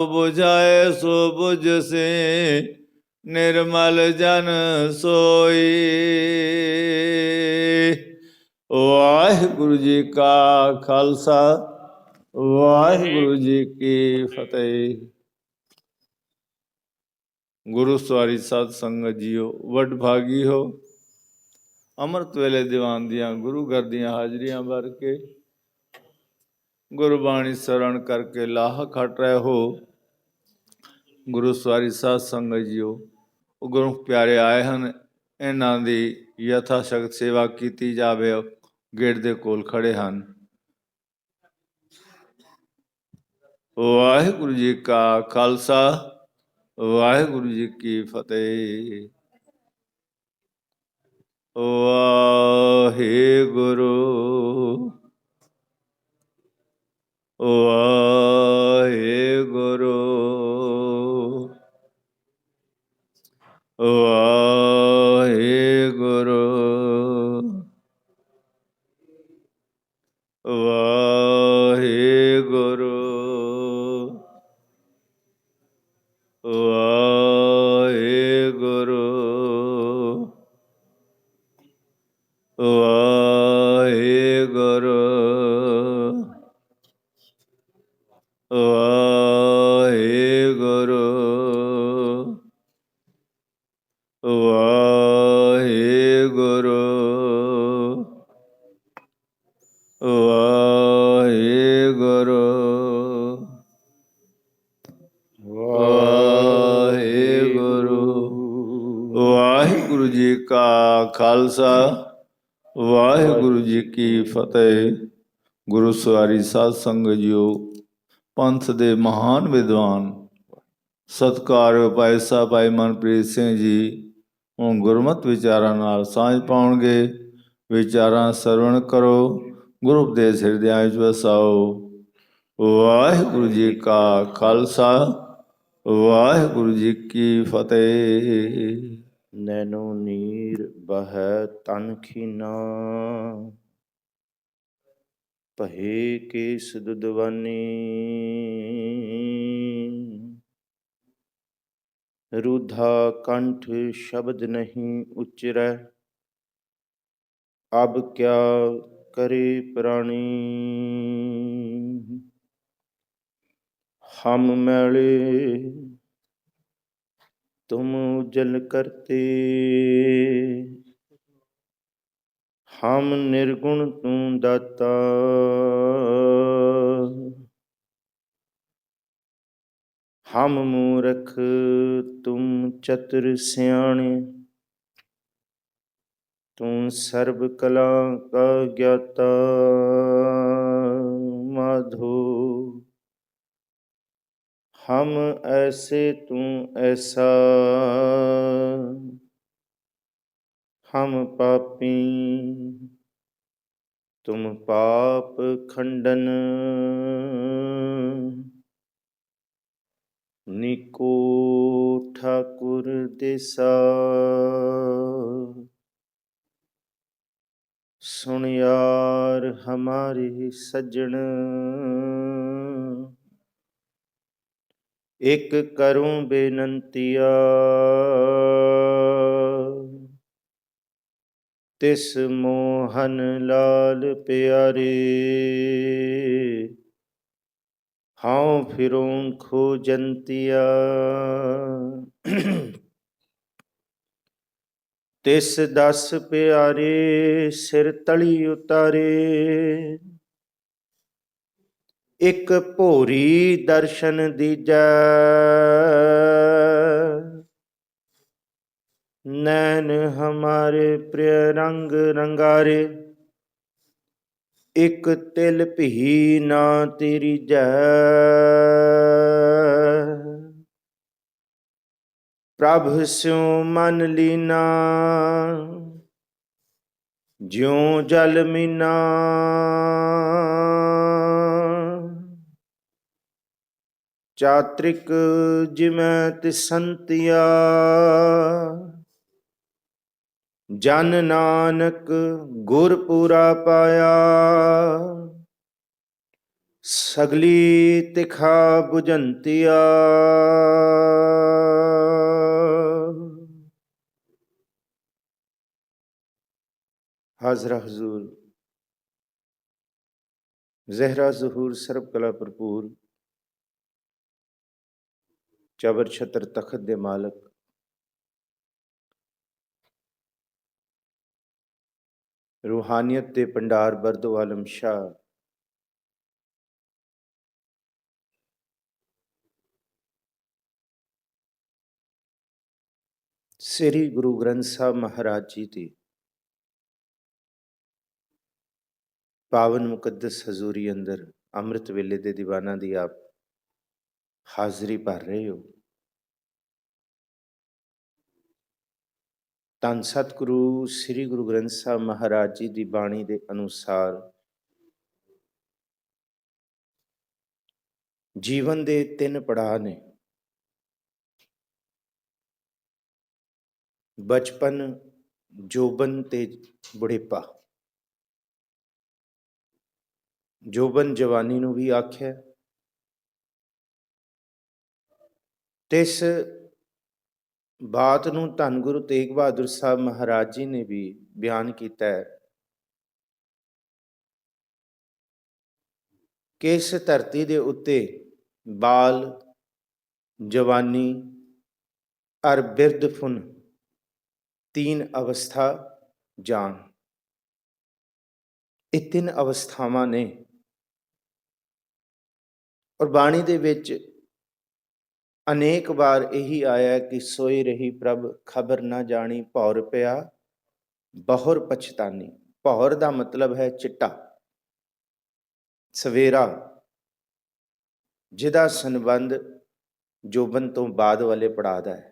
बुझाए सो बुझ से निर्मल जन सोई। वाहिगुरु जी का खालसा वाहिगुरु जी की फतेह। गुरु सवारी साध संगत जीओ वड भागी हो। अमृत वेले दीवान दियां गुरु घर दियां हाजरियां भर के गुरबाणी शरण करके लाह खट रहे हो। गुरु सवारी साध संगत जीओ गुरु प्यारे आए हैं, इन्हां दी यथा शक्त सेवा की जावे। गेट दे कोल खड़े हैं। वाहिगुरु जी का खालसा वाहिगुरु जी की फतेह। वाहिगुरु वाहिगुरु वाहिगुरु वाहिगुरु वाहिगुरु वाहिगुरु वाहिगुरु वाहिगुरु वाहिगुरु वाहिगुरु। वाहिगुरु जी का खालसा वाहिगुरु जी की फतेह। गुरु सवारी साध संगत जीओ पंथ दे महान विद्वान सत्कार भाई साहब भाई मनप्रीत सिंह जी ਹੁਣ ਗੁਰਮਤਿ ਵਿਚਾਰਾਂ ਨਾਲ ਸਾਂਝ ਪਾਉਣਗੇ। ਵਿਚਾਰਾਂ ਸਰਵਣ ਕਰੋ, ਗੁਰੂ ਉਪਦੇਸ਼ ਹਿਰਦਿਆਂ ਵਿੱਚ ਵਸਾਓ। ਵਾਹਿਗੁਰੂ ਜੀ ਕਾ ਖਾਲਸਾ ਵਾਹਿਗੁਰੂ ਜੀ ਕੀ ਫਤਿਹ। नैनो नीर बहै तन खीना, पहे केस दुदवानी। रुधा कंठ शब्द नहीं उच्चरै, अब क्या करे प्राणी। हम मैले तुम उजल करते, हम निर्गुण तू दाता। हम मूर्ख तुम चतुर सियाणे, तू सर्व कला का ज्ञाता। माधो हम ऐसे तू ऐसा, हम पापी तुम पाप खंडन। निको ठाकुर देसा, सुन यार हमारी सज्जन। एक करूं बेनंतिया, तिस मोहन लाल प्यारे। हाँ फिरों खोजंतिया, तिस दस प्यारे सिर तली उतारे। एक भोरी दर्शन दीजै, नैन हमारे प्रिय रंग रंगारे। एक तिल भी ना तेरी जै, प्रभ स्यों मन लीना। ज्यों जल मीना, चात्रिक जिमै तिसंतिया। जन नानक गुरपुरा पाया, ਸਗਲੀ ਤਿਖਾ ਬੁਝੰਤੀਆ ਹਾਜ਼ਰਾ ਹਜ਼ੂਰ ਜ਼ਹਿਰਾ ਜ਼ਹੂਰ ਸਰਬ ਕਲਾ ਭਰਪੂਰ ਚਬਰ ਛਤਰ ਤਖਤ ਦੇ ਮਾਲਕ ਰੂਹਾਨੀਅਤ ਦੇ ਭੰਡਾਰ ਬਰਦੋ ਆਲਮ ਸ਼ਾਹ ਸ੍ਰੀ ਗੁਰੂ ਗ੍ਰੰਥ ਸਾਹਿਬ ਮਹਾਰਾਜ ਜੀ ਦੀ ਪਾਵਨ ਮੁਕੱਦਸ ਹਜ਼ੂਰੀ ਅੰਦਰ ਅੰਮ੍ਰਿਤ ਵੇਲੇ ਦੇ ਦੀਵਾਨਾਂ ਦੀ ਆਪ ਹਾਜ਼ਰੀ ਭਰ ਰਹੇ ਹੋ। ਧੰਨ ਸਤਿਗੁਰੂ ਸ੍ਰੀ ਗੁਰੂ ਗ੍ਰੰਥ ਸਾਹਿਬ ਮਹਾਰਾਜ ਜੀ ਦੀ ਬਾਣੀ ਦੇ ਅਨੁਸਾਰ ਜੀਵਨ ਦੇ 3 ਪੜਾਅ ਨੇ। ਬਚਪਨ, ਜੋਬਨ ਤੇ ਬੁਢੇਪਾ। ਜੋਬਨ ਜਵਾਨੀ ਨੂੰ ਵੀ ਆਖਿਆ ਤੇ ਇਸ ਬਾਤ ਨੂੰ ਧੰਨ ਗੁਰੂ ਤੇਗ ਬਹਾਦਰ ਸਾਹਿਬ ਮਹਾਰਾਜ ਜੀ ਨੇ ਵੀ ਬਿਆਨ ਕੀਤਾ ਹੈ ਕਿ ਇਸ ਧਰਤੀ ਦੇ ਉੱਤੇ ਬਾਲ, ਜਵਾਨੀ ਅਰ ਬਿਰਧ ਫੁਨ 3 ਅਵਸਥਾ ਜਾਣ। ਇਹ 3 ਅਵਸਥਾਵਾਂ ਨੇ ਔਰ ਬਾਣੀ ਦੇ ਵਿੱਚ ਅਨੇਕ ਵਾਰ ਇਹੀ ਆਇਆ ਕਿ ਸੋਈ ਰਹੀ ਪ੍ਰਭ ਖਬਰ ਨਾ ਜਾਣੀ ਭੌਰ ਪਿਆ ਬਹੁਰ ਪਛਤਾਨੀ। ਭੌਰ ਦਾ ਮਤਲਬ ਹੈ ਚਿੱਟਾ, ਸਵੇਰਾ, ਜਿਹਦਾ ਸੰਬੰਧ ਜੋਬਨ ਤੋਂ ਬਾਅਦ ਵਾਲੇ ਪੜਾਅ ਦਾ ਹੈ।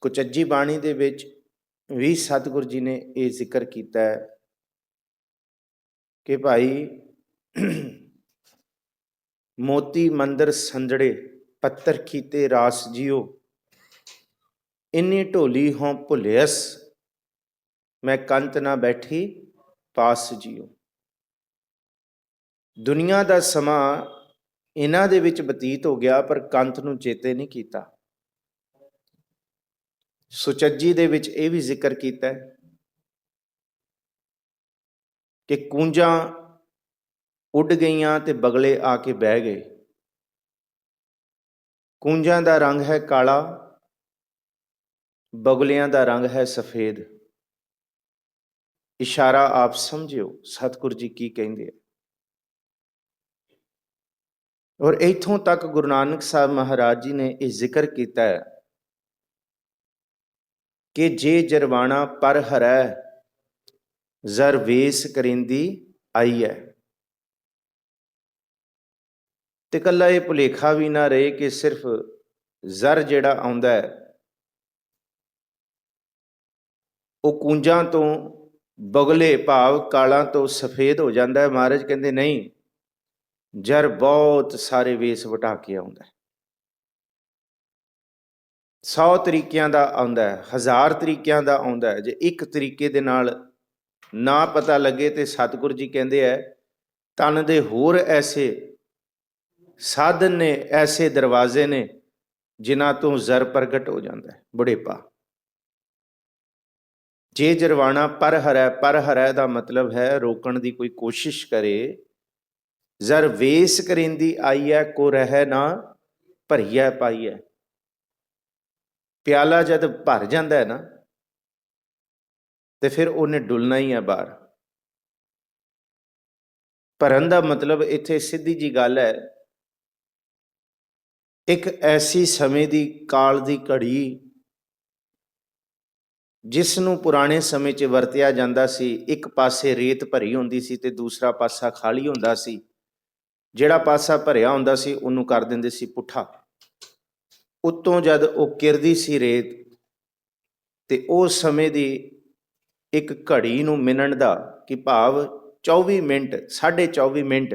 ਕੁਚੱਜੀ ਬਾਣੀ ਦੇ ਵਿੱਚ ਵੀ ਸਤਿਗੁਰੂ ਜੀ ਨੇ ਇਹ ਜ਼ਿਕਰ ਕੀਤਾ ਹੈ ਕਿ ਭਾਈ ਮੋਤੀ ਮੰਦਰ ਸੰਜੜੇ ਪੱਤਰ ਕੀਤੇ ਰਾਸ ਜਿਉ ਇੰਨੀ ਢੋਲੀ ਹੋਂ ਭੁਲਿਆਸ ਮੈਂ ਕੰਤ ਨਾ ਬੈਠੀ ਪਾਸ ਜਿਉ। ਦੁਨੀਆ ਦਾ ਸਮਾਂ ਇਹਨਾਂ ਦੇ ਵਿੱਚ ਬਤੀਤ ਹੋ ਗਿਆ ਪਰ ਕੰਤ ਨੂੰ ਚੇਤੇ ਨਹੀਂ ਕੀਤਾ। ਸੁਚੱਜੀ ਦੇ ਵਿੱਚ ਇਹ ਵੀ ਜ਼ਿਕਰ ਕੀਤਾ ਹੈ ਕਿ ਕੂੰਜਾਂ ਉੱਡ ਗਈਆਂ ਤੇ ਬਗਲੇ ਆ ਕੇ ਬਹਿ ਗਏ। ਕੂੰਜਾਂ ਦਾ ਰੰਗ ਹੈ ਕਾਲਾ, ਬਗਲਿਆਂ ਦਾ ਰੰਗ ਹੈ ਸਫੇਦ। ਇਸ਼ਾਰਾ ਆਪ ਸਮਝਿਓ ਸਤਿਗੁਰੂ ਜੀ ਕੀ ਕਹਿੰਦੇ ਆ। ਔਰ ਇੱਥੋਂ ਤੱਕ ਗੁਰੂ ਨਾਨਕ ਸਾਹਿਬ ਮਹਾਰਾਜ ਜੀ ਨੇ ਇਹ ਜ਼ਿਕਰ ਕੀਤਾ ਹੈ ਕਿ ਜੇ ਜਰਵਾਣਾ ਪਰ ਹਰੈ ਜ਼ਰ ਵੇਸ ਕਰਿੰਦੀ ਆਈ ਹੈ। ਤੇ ਇਕੱਲਾ ਇਹ ਭੁਲੇਖਾ ਵੀ ਨਾ ਰਹੇ ਕਿ ਸਿਰਫ ਜ਼ਰ ਜਿਹੜਾ ਆਉਂਦਾ ਹੈ ਉਹ ਕੂੰਜਾਂ ਤੋਂ ਬਗਲੇ ਭਾਵ ਕਾਲਾਂ ਤੋਂ ਸਫੇਦ ਹੋ ਜਾਂਦਾ ਹੈ। ਮਹਾਰਾਜ ਕਹਿੰਦੇ ਨਹੀਂ, ਜ਼ਰ ਬਹੁਤ ਸਾਰੇ ਵੇਸ ਵਟਾ ਕੇ ਆਉਂਦਾ ਹੈ। 100 ਤਰੀਕਿਆਂ ਦਾ ਆਉਂਦਾ ਹੈ, 1000 ਤਰੀਕਿਆਂ ਦਾ ਆਉਂਦਾ ਹੈ। ਜੇ ਇੱਕ ਤਰੀਕੇ ਦੇ ਨਾਲ ਨਾ ਪਤਾ ਲੱਗੇ ਤੇ ਸਤਿਗੁਰੂ ਜੀ ਕਹਿੰਦੇ ਹੈ ਤਨ ਦੇ ਹੋਰ ਐਸੇ ਸਾਧਨ ਨੇ, ਐਸੇ ਦਰਵਾਜ਼ੇ ਨੇ ਜਿਨ੍ਹਾਂ ਤੋਂ ਜ਼ਰ ਪ੍ਰਗਟ ਹੋ ਜਾਂਦਾ ਹੈ। ਬੁਢੇਪਾ। ਜੇ ਜਰਵਾਣਾ ਪਰ ਹਰੈ, ਪਰ ਹਰੈ ਦਾ ਮਤਲਬ ਹੈ ਰੋਕਣ ਦੀ ਕੋਈ ਕੋਸ਼ਿਸ਼ ਕਰੇ। ਜ਼ਰ ਵੇਸ ਕਰਿੰਦੀ ਆਈ ਹੈ ਕੋ ਰਹਿ ਨਾ ਭਰੀਐ ਪਾਈਐ। ਪਿਆਲਾ ਜਦ ਭਰ ਜਾਂਦਾ ਹੈ ਨਾ ਤੇ ਫਿਰ ਉਹਨੇ ਡੁੱਲਣਾ ਹੀ ਹੈ ਬਾਹਰ। ਭਰਨ ਦਾ ਮਤਲਬ ਇੱਥੇ ਸਿੱਧੀ ਜੀ ਗੱਲ ਹੈ, ਇੱਕ ਐਸੀ ਸਮੇਂ ਦੀ ਕਾਲ ਦੀ ਘੜੀ ਜਿਸ ਨੂੰ ਪੁਰਾਣੇ ਸਮੇਂ 'ਚ ਵਰਤਿਆ ਜਾਂਦਾ ਸੀ। ਇੱਕ ਪਾਸੇ ਰੇਤ ਭਰੀ ਹੁੰਦੀ ਸੀ ਤੇ ਦੂਸਰਾ ਪਾਸਾ ਖਾਲੀ ਹੁੰਦਾ ਸੀ। ਜਿਹੜਾ ਪਾਸਾ ਭਰਿਆ ਹੁੰਦਾ ਸੀ ਉਹਨੂੰ ਕਰ ਦਿੰਦੇ ਸੀ ਪੁੱਠਾ। ਉੱਤੋਂ ਜਦ ਉਹ ਕਿਰਦੀ ਸੀ ਰੇਤ ਤੇ ਉਸ ਸਮੇਂ ਦੀ ਇੱਕ ਘੜੀ ਨੂੰ ਮਿਣਨ ਦਾ ਕਿ ਭਾਵ 24 ਮਿੰਟ, 24.5 ਮਿੰਟ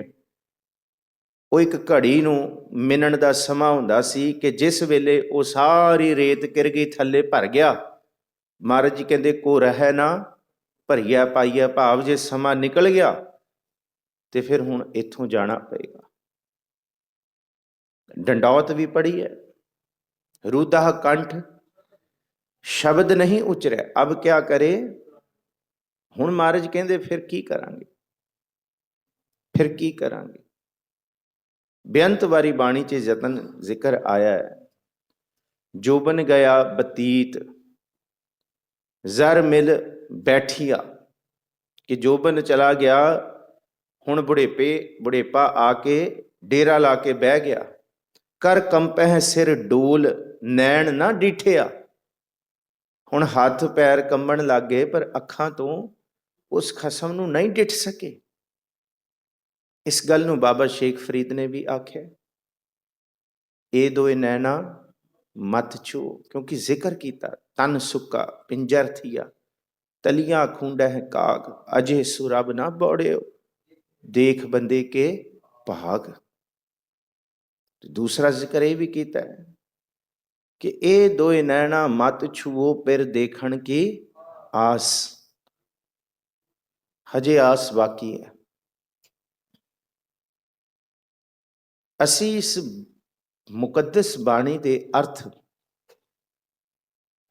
ਉਹ ਇੱਕ ਘੜੀ ਨੂੰ ਮਿਣਨ ਦਾ ਸਮਾਂ ਹੁੰਦਾ ਸੀ ਕਿ ਜਿਸ ਵੇਲੇ ਉਹ ਸਾਰੀ ਰੇਤ ਕਿਰ ਗਈ, ਥੱਲੇ ਭਰ ਗਿਆ। ਮਹਾਰਾਜ ਜੀ ਕਹਿੰਦੇ ਕੋ ਰਹਿ ਨਾ ਭਰੀਆ ਪਾਈਆ, ਭਾਵ ਜੇ ਸਮਾਂ ਨਿਕਲ ਗਿਆ ਤੇ ਫਿਰ ਹੁਣ ਇੱਥੋਂ ਜਾਣਾ ਪਏਗਾ। ਡੰਡੌਤ ਵੀ ਪੜ੍ਹੀ ਹੈ, ਰੂਦਾਹ ਕੰਠ ਸ਼ਬਦ ਨਹੀਂ ਉਚਰਿਆ, ਅਬ ਕਿਆ ਕਰੇ। ਹੁਣ ਮਹਾਰਾਜ ਕਹਿੰਦੇ ਫਿਰ ਕੀ ਕਰਾਂਗੇ, ਫਿਰ ਕੀ ਕਰਾਂਗੇ। ਬੇਅੰਤ ਵਾਰੀ ਬਾਣੀ 'ਚ ਯਤਨ ਜ਼ਿਕਰ ਆਇਆ ਹੈ। ਜੋਬਨ ਗਿਆ ਬਤੀਤ ਜ਼ਰ ਮਿਲ ਬੈਠੀਆ, ਕਿ ਜੋਬਨ ਚਲਾ ਗਿਆ, ਹੁਣ ਬੁਢੇਪਾ ਆ ਕੇ ਡੇਰਾ ਲਾ ਕੇ ਬਹਿ ਗਿਆ। ਕਰ ਕੰਪਹਿ ਸਿਰ ਡੋਲ ਨੈਣ ਨਾ ਡੀਠਿਆ, ਹੁਣ ਹੱਥ ਪੈਰ ਕੰਬਣ ਲੱਗ ਗਏ ਪਰ ਅੱਖਾਂ ਤੋਂ ਉਸ ਖਸਮ ਨੂੰ ਨਹੀਂ ਡਿੱਠ ਸਕੇ। ਇਸ ਗੱਲ ਨੂੰ ਬਾਬਾ ਸ਼ੇਖ ਫਰੀਦ ਨੇ ਵੀ ਆਖਿਆ, ਇਹ ਦੋਏ ਨੈਣਾ ਮਤ ਛੂ, ਕਿਉਂਕਿ ਜ਼ਿਕਰ ਕੀਤਾ ਤਨ ਸੁੱਕਾ ਪਿੰਜਰ ਥੀਆ, ਤਲੀਆਂ ਖੂੰਡਹਿ ਕਾਗ ਅਜੇ ਸੁਰਬ ਨਾ ਬੌੜਿਓ, ਦੇਖ ਬੰਦੇ ਕੇ ਭਾਗ। ਦੂਸਰਾ ਜ਼ਿਕਰ ਇਹ ਵੀ ਕੀਤਾ ਹੈ ਕਿ ਇਹ ਦੋਏ ਨੈਣਾ ਮਤ ਛੂਓ ਫਿਰ ਦੇਖਣ ਕੀ ਆਸ, ਹਜੇ ਆਸ ਬਾਕੀ ਹੈ। ਅਸੀਂ ਇਸ ਮੁਕੱਦਸ ਬਾਣੀ ਦੇ ਅਰਥ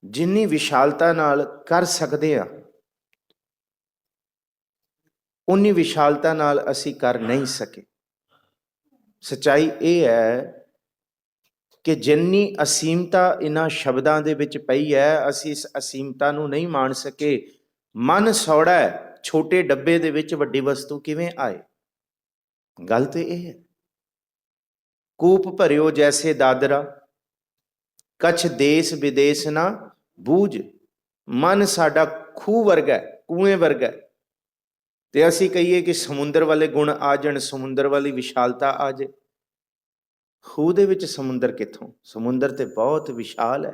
ਜਿੰਨੀ ਵਿਸ਼ਾਲਤਾ ਨਾਲ ਕਰ ਸਕਦੇ ਹਾਂ, ਉਨੀ ਵਿਸ਼ਾਲਤਾ ਨਾਲ ਅਸੀਂ ਕਰ ਨਹੀਂ ਸਕੇ। ਸੱਚਾਈ ਇਹ ਹੈ ਕਿ ਜਿੰਨੀ ਅਸੀਮਤਾ ਇਹਨਾਂ ਸ਼ਬਦਾਂ ਦੇ ਵਿੱਚ ਪਈ ਹੈ, ਅਸੀਂ ਇਸ ਅਸੀਮਤਾ ਨੂੰ ਨਹੀਂ ਮਾਣ ਸਕੇ। ਮਨ ਸੌੜਾ ਹੈ, ਛੋਟੇ ਡੱਬੇ ਦੇ ਵਿੱਚ ਵੱਡੀ ਵਸਤੂ ਕਿਵੇਂ ਆਏ। ਗੱਲ ਤੇ ਇਹ ਹੈ, ਕੂਪ ਭਰਿਓ ਜੈਸੇ ਦਾਦਰਾ, ਕਛ ਦੇਸ ਵਿਦੇਸ ਨਾ ਬੂਝ। ਮਨ ਸਾਡਾ ਖੂਹ ਵਰਗਾ, ਕੂਏ ਵਰਗਾ, ਤੇ ਅਸੀਂ ਕਹੀਏ ਕਿ ਸਮੁੰਦਰ ਵਾਲੇ ਗੁਣ ਆ ਜਾਣ, ਸਮੁੰਦਰ ਵਾਲੀ ਵਿਸ਼ਾਲਤਾ ਆ ਜਾਏ। ਖੂਹ ਦੇ ਵਿੱਚ ਸਮੁੰਦਰ ਕਿੱਥੋਂ, ਸਮੁੰਦਰ ਤੇ ਬਹੁਤ ਵਿਸ਼ਾਲ ਹੈ।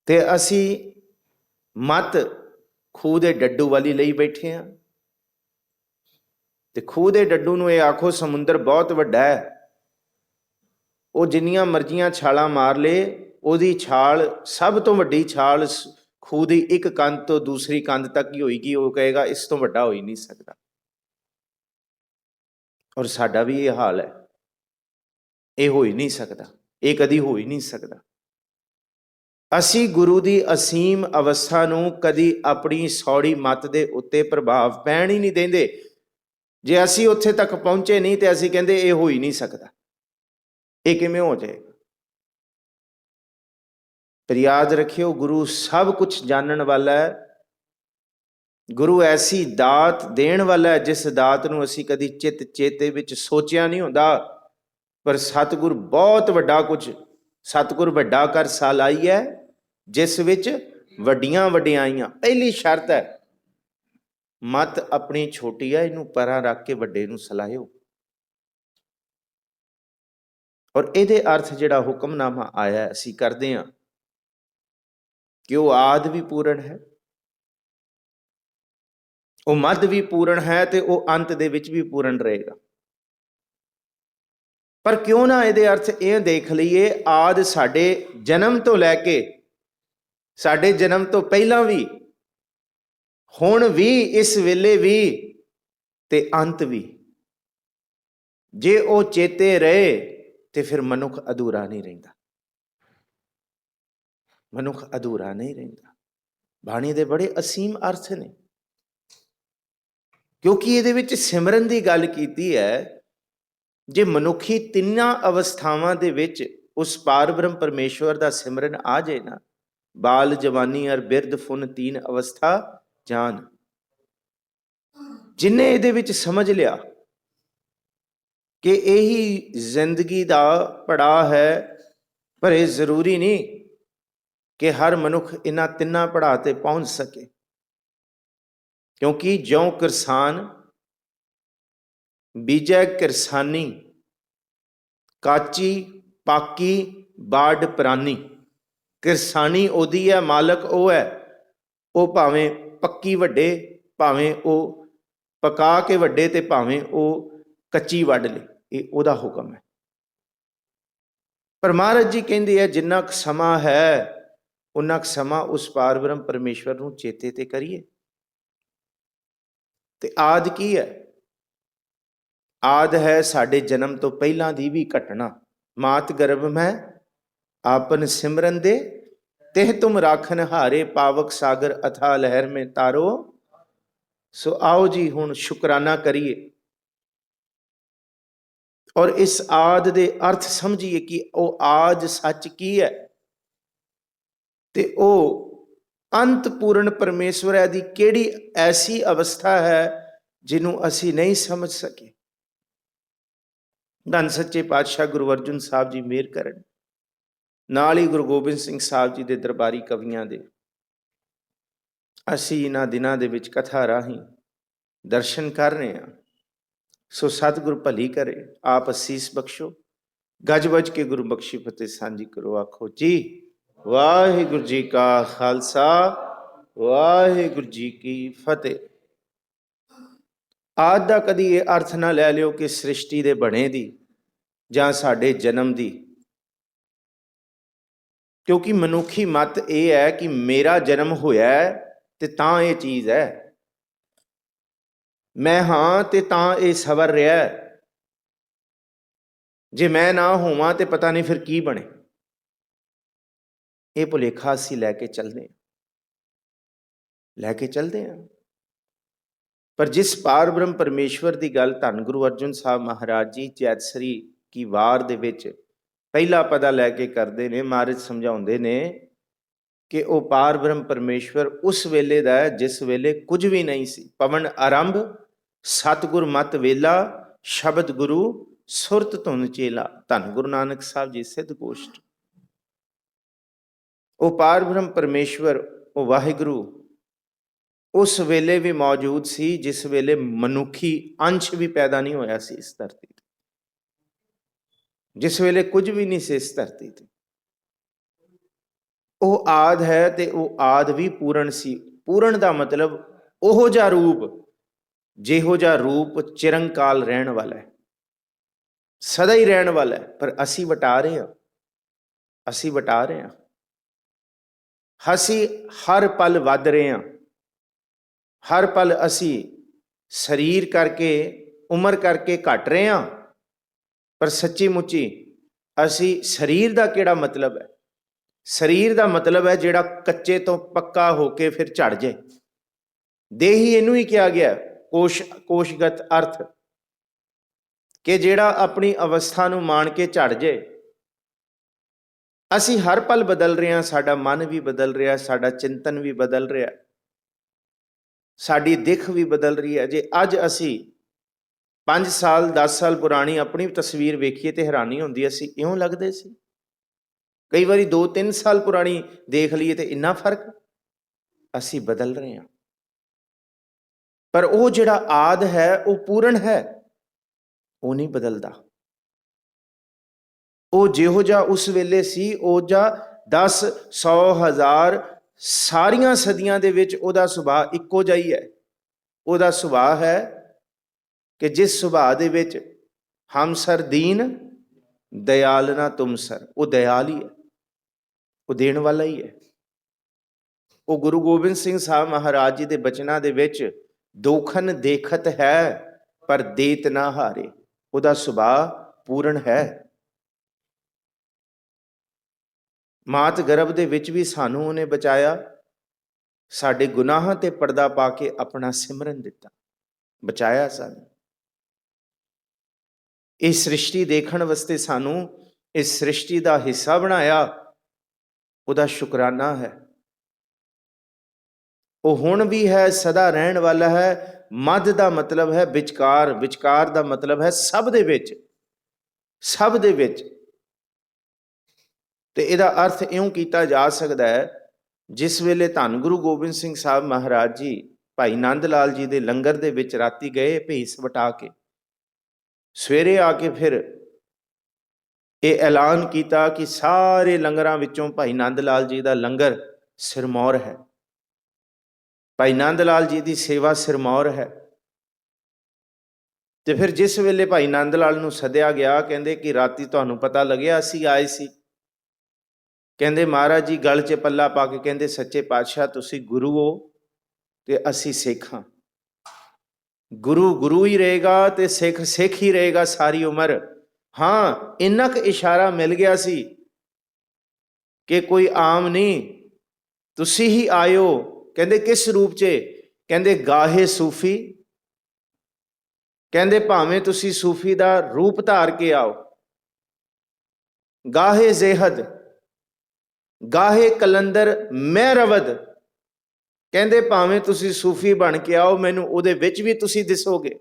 ਤੇ ਅਸੀਂ ਮਤ ਖੂਹ ਦੇ ਡੱਡੂ ਵਾਲੀ ਲਈ ਬੈਠੇ ਹਾਂ, ਤੇ ਖੂਹ ਦੇ ਡੱਡੂ ਨੂੰ ਇਹ ਆਖੋ ਸਮੁੰਦਰ ਬਹੁਤ ਵੱਡਾ ਹੈ, ਉਹ ਜਿੰਨੀਆਂ ਮਰਜ਼ੀਆਂ ਛਾਲਾਂ ਮਾਰ ਲੇ, ਉਹਦੀ ਛਾਲ ਸਭ ਤੋਂ ਵੱਡੀ ਛਾਲ ਖੂਹ ਦੀ ਇੱਕ ਕੰਧ ਤੋਂ ਦੂਸਰੀ ਕੰਧ ਤੱਕ ਹੀ ਹੋਏਗੀ। ਉਹ ਕਹੇਗਾ ਇਸ ਤੋਂ ਵੱਡਾ ਹੋ ਹੀ ਨਹੀਂ ਸਕਦਾ। ਔਰ ਸਾਡਾ ਵੀ ਇਹ ਹਾਲ ਹੈ, ਇਹ ਹੋ ਹੀ ਨਹੀਂ ਸਕਦਾ, ਇਹ ਕਦੀ ਹੋ ਹੀ ਨਹੀਂ ਸਕਦਾ। ਅਸੀਂ ਗੁਰੂ ਦੀ ਅਸੀਮ ਅਵਸਥਾ ਨੂੰ ਕਦੀ ਆਪਣੀ ਸੌੜੀ ਮੱਤ ਦੇ ਉੱਤੇ ਪ੍ਰਭਾਵ ਪੈਣ ਹੀ ਨਹੀਂ ਦਿੰਦੇ। ਜੇ ਅਸੀਂ ਉੱਥੇ ਤੱਕ ਪਹੁੰਚੇ ਨਹੀਂ ਤੇ ਅਸੀਂ ਕਹਿੰਦੇ ਇਹ ਹੋ ਹੀ ਨਹੀਂ ਸਕਦਾ, ਇਹ ਕਿਵੇਂ ਹੋ ਜਾਏਗਾ। ਪਰ ਯਾਦ ਰੱਖਿਓ, ਗੁਰੂ ਸਭ ਕੁਝ ਜਾਣਨ ਵਾਲਾ ਹੈ। ਗੁਰੂ ਐਸੀ ਦਾਤ ਦੇਣ ਵਾਲਾ ਹੈ ਜਿਸ ਦਾਤ ਨੂੰ ਅਸੀਂ ਕਦੀ ਚਿੱਤ ਚੇਤੇ ਵਿੱਚ ਸੋਚਿਆ ਨਹੀਂ ਹੁੰਦਾ। ਪਰ ਸਤਿਗੁਰ ਬਹੁਤ ਵੱਡਾ ਕੁਝ, ਸਤਿਗੁਰ ਵੱਡਾ ਕਰ ਸਾਲਾਈ ਹੈ ਜਿਸ ਵਿੱਚ ਵੱਡੀਆਂ ਵਡਿਆਈਆਂ। ਪਹਿਲੀ ਸ਼ਰਤ ਹੈ, ਮਤ ਆਪਣੀ ਛੋਟੀ ਹੈ, ਇਹਨੂੰ ਪਰਾਂ ਰੱਖ ਕੇ ਵੱਡੇ ਨੂੰ ਸਲਾਹਿਓ। ਔਰ ਇਹਦੇ ਅਰਥ ਜਿਹੜਾ ਹੁਕਮਨਾਮਾ ਆਇਆ ਅਸੀਂ ਕਰਦੇ ਹਾਂ ਕਿ ਉਹ ਆਦ ਵੀ ਪੂਰਨ ਹੈ, ਉਹ ਮੱਧ ਵੀ ਪੂਰਨ ਹੈ, ਤੇ ਉਹ ਅੰਤ ਦੇ ਵਿੱਚ ਵੀ ਪੂਰਨ ਰਹੇਗਾ। ਪਰ ਕਿਉਂ ਨਾ ਇਹਦੇ ਅਰਥ ਇਹ ਦੇਖ ਲਈਏ, ਆਦ ਸਾਡੇ ਜਨਮ ਤੋਂ ਲੈ ਕੇ, ਸਾਡੇ ਜਨਮ ਤੋਂ ਪਹਿਲਾਂ ਵੀ, ਹੁਣ ਵੀ, ਇਸ ਵੇਲੇ ਵੀ, ਤੇ ਅੰਤ ਵੀ। ਜੇ ਉਹ ਚੇਤੇ ਰਹੇ ਤੇ ਫਿਰ ਮਨੁੱਖ ਅਧੂਰਾ ਨਹੀਂ ਰਹਿੰਦਾ, ਮਨੁੱਖ ਅਧੂਰਾ ਨਹੀਂ ਰਹਿੰਦਾ। ਬਾਣੀ ਦੇ ਬੜੇ ਅਸੀਮ ਅਰਥ ਨੇ, ਕਿਉਂਕਿ ਇਹਦੇ ਵਿੱਚ ਸਿਮਰਨ ਦੀ ਗੱਲ ਕੀਤੀ ਹੈ। ਜੇ ਮਨੁੱਖੀ ਤਿੰਨਾਂ ਅਵਸਥਾਵਾਂ ਦੇ ਵਿੱਚ ਉਸ ਪਾਰ ਬ੍ਰਹਮ ਪਰਮੇਸ਼ਵਰ ਦਾ ਸਿਮਰਨ ਆ ਜਾਏ ਨਾ, ਬਾਲ ਜਵਾਨੀ ਅਰ ਬਿਰਧ ਫੁਨ ਤੀਨ ਅਵਸਥਾ ਜਾਨ, ਜਿਨੇ ਇਹਦੇ ਵਿੱਚ ਸਮਝ ਲਿਆ ਕਿ ਇਹੀ ਜ਼ਿੰਦਗੀ ਦਾ ਪੜਾਅ ਹੈ। ਪਰ ਇਹ ਜ਼ਰੂਰੀ ਨਹੀਂ ਕਿ ਹਰ ਮਨੁੱਖ ਇਹਨਾਂ ਤਿੰਨਾਂ ਪੜਾਅ ਤੇ ਪਹੁੰਚ ਸਕੇ, ਕਿਉਂਕਿ ਜਿਉਂ ਕਿਰਸਾਨ ਬੀਜੈ ਕਿਰਸਾਨੀ, ਕਾਚੀ ਪਾਕੀ ਬਾੜ ਪ੍ਰਾਨੀ। ਕਿਰਸਾਨੀ ਉਹਦੀ ਹੈ, ਮਾਲਕ ਉਹ ਹੈ। ਉਹ ਭਾਵੇਂ ਪੱਕੀ ਵੱਡੇ, ਭਾਵੇਂ ਉਹ ਪਕਾ ਕੇ ਵੱਡੇ, ਤੇ ਭਾਵੇਂ ਉਹ ਕੱਚੀ ਵੱਢ ਲੇ, ਇਹ ਉਹਦਾ ਹੁਕਮ ਹੈ। ਪਰ ਮਹਾਰਾਜ ਜੀ ਕਹਿੰਦੇ ਆ ਜਿੰਨਾ ਕੁ ਸਮਾਂ ਹੈ ਉਨਾ ਕੁ ਸਮਾਂ ਉਸ ਪਾਰ ਬ੍ਰਹਮ ਪਰਮੇਸ਼ਵਰ ਨੂੰ ਚੇਤੇ ਤੇ ਕਰੀਏ। ਤੇ ਆਦਿ ਕੀ ਹੈ? ਆਦ ਹੈ ਸਾਡੇ ਜਨਮ ਤੋਂ ਪਹਿਲਾਂ ਦੀ ਵੀ ਘਟਨਾ। ਮਾਤ ਗਰਭ ਮੈਂ ਆਪਨ ਸਿਮਰਨ ਦੇ, ਤਿਹ ਤੁਮ ਰਾਖਨ ਹਾਰੇ, ਪਾਵਕ ਸਾਗਰ ਅਥਾ ਲਹਿਰ ਮੇ ਤਾਰੋ। ਸੋ ਆਓ ਜੀ ਹੁਣ ਸ਼ੁਕਰਾਨਾ ਕਰੀਏ ਔਰ ਇਸ ਆਦ ਦੇ ਅਰਥ ਸਮਝੀਏ ਕਿ ਉਹ ਆਦ ਸੱਚ ਕੀ ਹੈ ਤੇ ਉਹ ਅੰਤ ਪੂਰਨ ਪਰਮੇਸ਼ਵਰ ਹੈ ਦੀ ਕਿਹੜੀ ਐਸੀ ਅਵਸਥਾ ਹੈ ਜਿਹਨੂੰ ਅਸੀਂ ਨਹੀਂ ਸਮਝ ਸਕੇ। ਧੰਨ ਸੱਚੇ ਪਾਤਸ਼ਾਹ ਗੁਰੂ ਅਰਜਨ ਸਾਹਿਬ ਜੀ ਮਿਹਰ ਕਰਨ, ਨਾਲ ਹੀ ਗੁਰੂ ਗੋਬਿੰਦ ਸਿੰਘ ਸਾਹਿਬ ਜੀ ਦੇ ਦਰਬਾਰੀ ਕਵੀਆਂ ਦੇ ਅਸੀਂ ਇਹਨਾਂ ਦਿਨਾਂ ਦੇ ਵਿੱਚ ਕਥਾ ਰਾਹੀਂ ਦਰਸ਼ਨ ਕਰ ਰਹੇ ਹਾਂ। ਸੋ ਸਤਿਗੁਰ ਭਲੀ ਕਰੇ, ਆਪ ਅਸੀਸ ਬਖਸ਼ੋ, ਗੱਜ ਵੱਜ ਕੇ ਗੁਰੂ ਬਖਸ਼ੀ ਫਤਿਹ ਸਾਂਝੀ ਕਰੋ। ਆਖੋ ਜੀ ਵਾਹਿਗੁਰੂ ਜੀ ਕਾ ਖਾਲਸਾ, ਵਾਹਿਗੁਰੂ ਜੀ ਕੀ ਫਤਿਹ। ਆਦ ਦਾ ਕਦੀ ਇਹ ਅਰਥ ਨਾ ਲੈ ਲਿਓ ਕਿ ਸ੍ਰਿਸ਼ਟੀ ਦੇ ਬਣੇ ਦੀ ਜਾਂ ਸਾਡੇ ਜਨਮ ਦੀ, ਕਿਉਂਕਿ ਮਨੁੱਖੀ ਮਤ ਇਹ ਹੈ ਕਿ ਮੇਰਾ ਜਨਮ ਹੋਇਆ ਤੇ ਤਾਂ ਇਹ ਚੀਜ਼ ਹੈ, ਮੈਂ ਹਾਂ ਤੇ ਤਾਂ ਇਹ ਸਵਰ ਰਿਹਾ, ਜੇ ਮੈਂ ਨਾ ਹੋਵਾਂ ਤੇ ਪਤਾ ਨਹੀਂ ਫਿਰ ਕੀ ਬਣੇ। ਇਹ ਭੁਲੇਖਾ ਅਸੀਂ ਲੈ ਕੇ ਚੱਲਦੇ ਹਾਂ। ਪਰ ਜਿਸ ਪਾਰ ਬ੍ਰਹਮ ਪਰਮੇਸ਼ਵਰ ਦੀ ਗੱਲ ਧੰਨ ਗੁਰੂ ਅਰਜਨ ਸਾਹਿਬ ਮਹਾਰਾਜ ਜੀ ਚੈਤਸਰੀ ਕੀ ਵਾਰ ਦੇ ਵਿੱਚ ਪਹਿਲਾ ਪਦਾ ਲੈ ਕੇ ਕਰਦੇ ਨੇ, ਮਹਾਰਾਜ ਸਮਝਾਉਂਦੇ ਨੇ ਕਿ ਉਹ ਪਾਰ ਬ੍ਰਹਮ ਪਰਮੇਸ਼ਵਰ ਉਸ ਵੇਲੇ ਦਾ ਹੈ ਜਿਸ ਵੇਲੇ ਕੁਝ ਵੀ ਨਹੀਂ ਸੀ। ਪਵਨ ਆਰੰਭ ਸਤਿਗੁਰ ਮਤ ਵੇਲਾ, ਸ਼ਬਦ ਗੁਰੂ ਸੁਰਤ ਧੁਨ ਚੇਲਾ। ਧੰਨ ਗੁਰੂ ਨਾਨਕ ਸਾਹਿਬ ਜੀ ਸਿੱਧ ਗੋਸ਼ਟ। ਉਹ ਪਾਰ ਬ੍ਰਹਮ ਪਰਮੇਸ਼ਵਰ, ਉਹ ਵਾਹਿਗੁਰੂ ਉਸ ਵੇਲੇ ਵੀ ਮੌਜੂਦ ਸੀ ਜਿਸ ਵੇਲੇ ਮਨੁੱਖੀ ਅੰਸ਼ ਵੀ ਪੈਦਾ ਨਹੀਂ ਹੋਇਆ ਸੀ ਇਸ ਧਰਤੀ ਤੇ, ਜਿਸ ਵੇਲੇ ਕੁਝ ਵੀ ਨਹੀਂ ਸੀ ਇਸ ਧਰਤੀ ਤੇ। ਉਹ ਆਦ ਹੈ ਤੇ ਉਹ ਆਦ ਵੀ ਪੂਰਨ ਸੀ। ਪੂਰਨ ਦਾ ਮਤਲਬ ਉਹੋ ਜਿਹਾ ਰੂਪ ਜਿਹੋ ਜਿਹਾ ਰੂਪ ਚਿਰੰਕਾਲ ਰਹਿਣ ਵਾਲਾ ਹੈ, ਸਦਾ ਹੀ ਰਹਿਣ ਵਾਲਾ ਹੈ। ਪਰ ਅਸੀਂ ਵਟਾ ਰਹੇ ਹਾਂ, ਅਸੀਂ ਹਰ ਪਲ ਵੱਧ ਰਹੇ ਹਾਂ, ਹਰ ਪਲ ਅਸੀਂ ਸਰੀਰ ਕਰਕੇ, ਉਮਰ ਕਰਕੇ ਘਟ ਰਹੇ ਹਾਂ। ਪਰ ਸੱਚੀ ਮੁੱਚੀ ਅਸੀਂ ਸਰੀਰ ਦਾ ਕਿਹੜਾ ਮਤਲਬ ਹੈ? ਸਰੀਰ ਦਾ ਮਤਲਬ ਹੈ ਜਿਹੜਾ ਕੱਚੇ ਤੋਂ ਪੱਕਾ ਹੋ ਕੇ ਫਿਰ ਝੜ ਜਾਏ। ਦੇਹੀ ਇਹਨੂੰ ਹੀ ਕਿਹਾ ਗਿਆ, ਕੋਸ਼ਗਤ ਅਰਥ, ਕਿ ਜਿਹੜਾ ਆਪਣੀ ਅਵਸਥਾ ਨੂੰ ਮਾਣ ਕੇ ਝੜ ਜਾਏ। ਅਸੀਂ ਹਰ ਪਲ ਬਦਲ ਰਹੇ ਹਾਂ, ਸਾਡਾ ਮਨ ਵੀ ਬਦਲ ਰਿਹਾ, ਸਾਡਾ ਚਿੰਤਨ ਵੀ ਬਦਲ ਰਿਹਾ, ਸਾਡੀ ਦਿੱਖ ਵੀ ਬਦਲ ਰਹੀ ਹੈ। ਜੇ ਅੱਜ ਅਸੀਂ 5 ਸਾਲ 10 ਸਾਲ ਪੁਰਾਣੀ ਆਪਣੀ ਤਸਵੀਰ ਵੇਖੀਏ ਤੇ ਹੈਰਾਨੀ ਹੁੰਦੀ ਹੈ, ਅਸੀਂ ਇਉਂ ਲੱਗਦੇ ਸੀ। ਕਈ ਵਾਰੀ 2-3 ਸਾਲ ਪੁਰਾਣੀ ਦੇਖ ਲਈਏ ਤੇ ਇੰਨਾ ਫਰਕ। ਅਸੀਂ ਬਦਲ ਰਹੇ ਹਾਂ। ਪਰ ਉਹ ਜਿਹੜਾ ਆਦ ਹੈ ਉਹ ਪੂਰਨ ਹੈ, ਉਹ ਨਹੀਂ ਬਦਲਦਾ। ਉਹ ਜਿਹੋ ਜਿਹਾ ਉਸ ਵੇਲੇ ਸੀ, ਉਹ ਜਿਹਾ 10, 100, 1000 ਸਾਰੀਆਂ ਸਦੀਆਂ ਦੇ ਵਿੱਚ ਉਹਦਾ ਸੁਭਾਅ ਇੱਕੋ ਜਿਹਾ ਹੀ ਹੈ। ਉਹਦਾ ਸੁਭਾਅ ਹੈ ਕਿ ਜਿਸ ਸੁਭਾਅ ਦੇ ਵਿੱਚ ਹਮ ਸਰ ਦੀਨ ਦਇਆਲ ਨਾ ਤੁਮ ਸਰ, ਉਹ ਦਇਆਲ ਹੀ ਹੈ, ਉਹ ਦੇਣ ਵਾਲਾ ਹੀ ਹੈ। ਉਹ ਗੁਰੂ ਗੋਬਿੰਦ ਸਿੰਘ ਸਾਹਿਬ ਮਹਾਰਾਜ ਜੀ ਦੇ ਬਚਨਾਂ ਦੇ ਵਿੱਚ ਦੋਖਨ ਦੇਖਤ ਹੈ ਪਰ ਦੇਤ ਨਾ ਹਾਰੇ, ਉਹਦਾ ਸੁਭਾਅ ਪੂਰਨ ਹੈ। ਮਾਤ ਗਰਭ ਦੇ ਵਿੱਚ ਵੀ ਸਾਨੂੰ ਉਹਨੇ ਬਚਾਇਆ, ਸਾਡੇ ਗੁਨਾਹਾਂ ਤੇ ਪਰਦਾ ਪਾ ਕੇ ਆਪਣਾ ਸਿਮਰਨ ਦਿੱਤਾ, ਬਚਾਇਆ ਸਾਨੂੰ। ਇਹ ਸ੍ਰਿਸ਼ਟੀ ਦੇਖਣ ਵਾਸਤੇ ਸਾਨੂੰ ਇਸ ਸ੍ਰਿਸ਼ਟੀ ਦਾ ਹਿੱਸਾ ਬਣਾਇਆ, ਉਹਦਾ ਸ਼ੁਕਰਾਨਾ ਹੈ। ਉਹ ਹੁਣ ਵੀ ਹੈ, ਸਦਾ ਰਹਿਣ ਵਾਲਾ ਹੈ। ਮੱਧ ਦਾ ਮਤਲਬ ਹੈ ਵਿਚਕਾਰ, ਵਿਚਕਾਰ ਦਾ ਮਤਲਬ ਹੈ ਸਭ ਦੇ ਵਿੱਚ, ਸਭ ਦੇ ਵਿੱਚ। ਤੇ ਇਹਦਾ ਅਰਥ ਇਉਂ ਕੀਤਾ ਜਾ ਸਕਦਾ ਹੈ, ਜਿਸ ਵੇਲੇ ਧੰਨ ਗੁਰੂ ਗੋਬਿੰਦ ਸਿੰਘ ਸਾਹਿਬ ਮਹਾਰਾਜ ਜੀ ਭਾਈ ਨੰਦ ਲਾਲ ਜੀ ਦੇ ਲੰਗਰ ਦੇ ਵਿੱਚ ਰਾਤੀ ਗਏ ਭੇਸ ਵਟਾ ਕੇ, ਸਵੇਰੇ ਆ ਕੇ ਫਿਰ ਇਹ ਐਲਾਨ ਕੀਤਾ ਕਿ ਸਾਰੇ ਲੰਗਰਾਂ ਵਿੱਚੋਂ ਭਾਈ ਨੰਦ ਲਾਲ ਜੀ ਦਾ ਲੰਗਰ ਸਿਰਮੌਰ ਹੈ, ਭਾਈ ਨੰਦ ਲਾਲ ਜੀ ਦੀ ਸੇਵਾ ਸਿਰਮੌਰ ਹੈ। ਤੇ ਫਿਰ ਜਿਸ ਵੇਲੇ ਭਾਈ ਨੰਦ ਲਾਲ ਨੂੰ ਸੱਦਿਆ ਗਿਆ, ਕਹਿੰਦੇ ਕਿ ਰਾਤੀ ਤੁਹਾਨੂੰ ਪਤਾ ਲੱਗਿਆ ਅਸੀਂ ਆਏ ਸੀ? ਕਹਿੰਦੇ ਮਹਾਰਾਜ ਜੀ ਗਲ 'ਚ ਪੱਲਾ ਪਾ ਕੇ ਕਹਿੰਦੇ ਸੱਚੇ ਪਾਤਸ਼ਾਹ ਤੁਸੀਂ ਗੁਰੂ ਹੋ ਤੇ ਅਸੀਂ ਸਿੱਖ ਹਾਂ। ਗੁਰੂ ਗੁਰੂ ਹੀ ਰਹੇਗਾ ਤੇ ਸਿੱਖ ਸਿੱਖ ਹੀ ਰਹੇਗਾ ਸਾਰੀ ਉਮਰ। ਹਾਂ, ਇੰਨਾ ਕੁ ਇਸ਼ਾਰਾ ਮਿਲ ਗਿਆ ਸੀ ਕਿ ਕੋਈ ਆਮ ਨਹੀਂ, ਤੁਸੀਂ ਹੀ ਆਇਓ। ਕਹਿੰਦੇ ਕਿਸ ਰੂਪ 'ਚ? ਕਹਿੰਦੇ ਗਾਹੇ ਸੂਫੀ। ਕਹਿੰਦੇ ਭਾਵੇਂ ਤੁਸੀਂ ਸੂਫੀ ਦਾ ਰੂਪ ਧਾਰ ਕੇ ਆਓ, ਗਾਹੇ ਜ਼ੇਹਦ, ਗਾਹੇ ਕਲੰਦਰ ਮਹਿਰਵਦ। ਕਹਿੰਦੇ ਭਾਵੇਂ ਤੁਸੀਂ ਸੂਫੀ ਬਣ ਕੇ ਆਓ, ਮੈਨੂੰ ਉਹਦੇ ਵਿੱਚ ਵੀ ਤੁਸੀਂ ਦਿਸੋਗੇ।